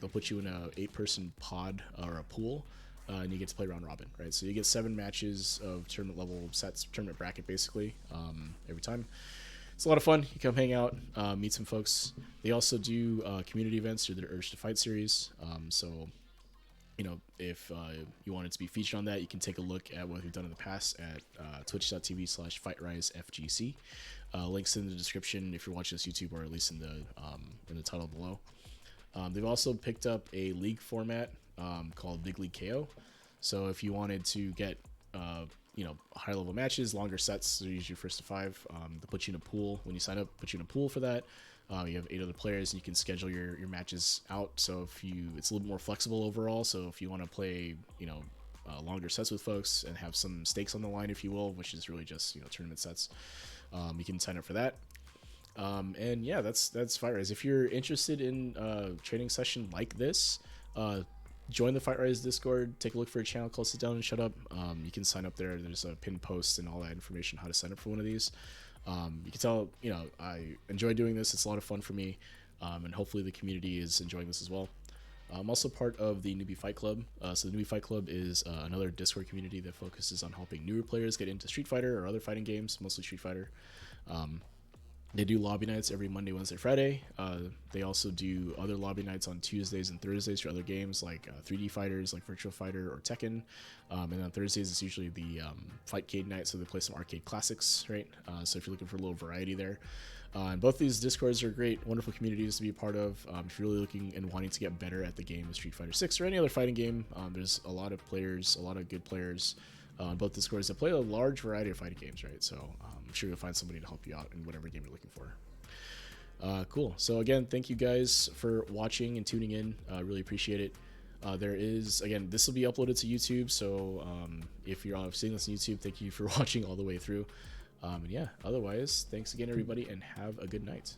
A: they'll put you in a 8-person pod or a pool, and you get to play round robin, right? So you get 7 matches of tournament level sets, tournament bracket basically, every time. It's a lot of fun. You come hang out, meet some folks. They also do community events through their Urge to Fight series. So, if you wanted to be featured on that, you can take a look at what we've done in the past at twitch.tv/FightRiseFGC. Links in the description if you're watching this YouTube, or at least in the title below. They've also picked up a league format called Big League KO. So if you wanted to get higher level matches, longer sets, they're usually first to 5. They'll put you in a pool. When you sign up, put you in a pool for that. You have 8 other players, and you can schedule your matches out. So it's a little more flexible overall. So if you want to play, longer sets with folks and have some stakes on the line, if you will, which is really just tournament sets, you can sign up for that. And yeah, that's Fight Rise. If you're interested in a training session like this, join the Fight Rise Discord. Take a look for a channel called Sit Down and Shut Up. You can sign up there. There's a pinned post and all that information how to sign up for one of these. You can tell, I enjoy doing this. It's a lot of fun for me, and hopefully the community is enjoying this as well. I'm also part of the Newbie Fight Club. So the Newbie Fight Club is another Discord community that focuses on helping newer players get into Street Fighter or other fighting games, mostly Street Fighter. Um, they do lobby nights every Monday, Wednesday, Friday. They also do other lobby nights on Tuesdays and Thursdays for other games like 3D fighters, like Virtua Fighter or Tekken. And on Thursdays, it's usually the Fightcade night, so they play some arcade classics, right? So if you're looking for a little variety there. And both these Discords are great, wonderful communities to be a part of. If you're really looking and wanting to get better at the game of Street Fighter 6 or any other fighting game, there's a lot of players, a lot of good players on both Discords that play a large variety of fighting games, right? So I'm sure you'll find somebody to help you out in whatever game you're looking for. Cool. So again, thank you guys for watching and tuning in. Really appreciate it. There is, again, this will be uploaded to YouTube. So if you're seeing this on YouTube, thank you for watching all the way through. And yeah, otherwise, thanks again, everybody, and have a good night.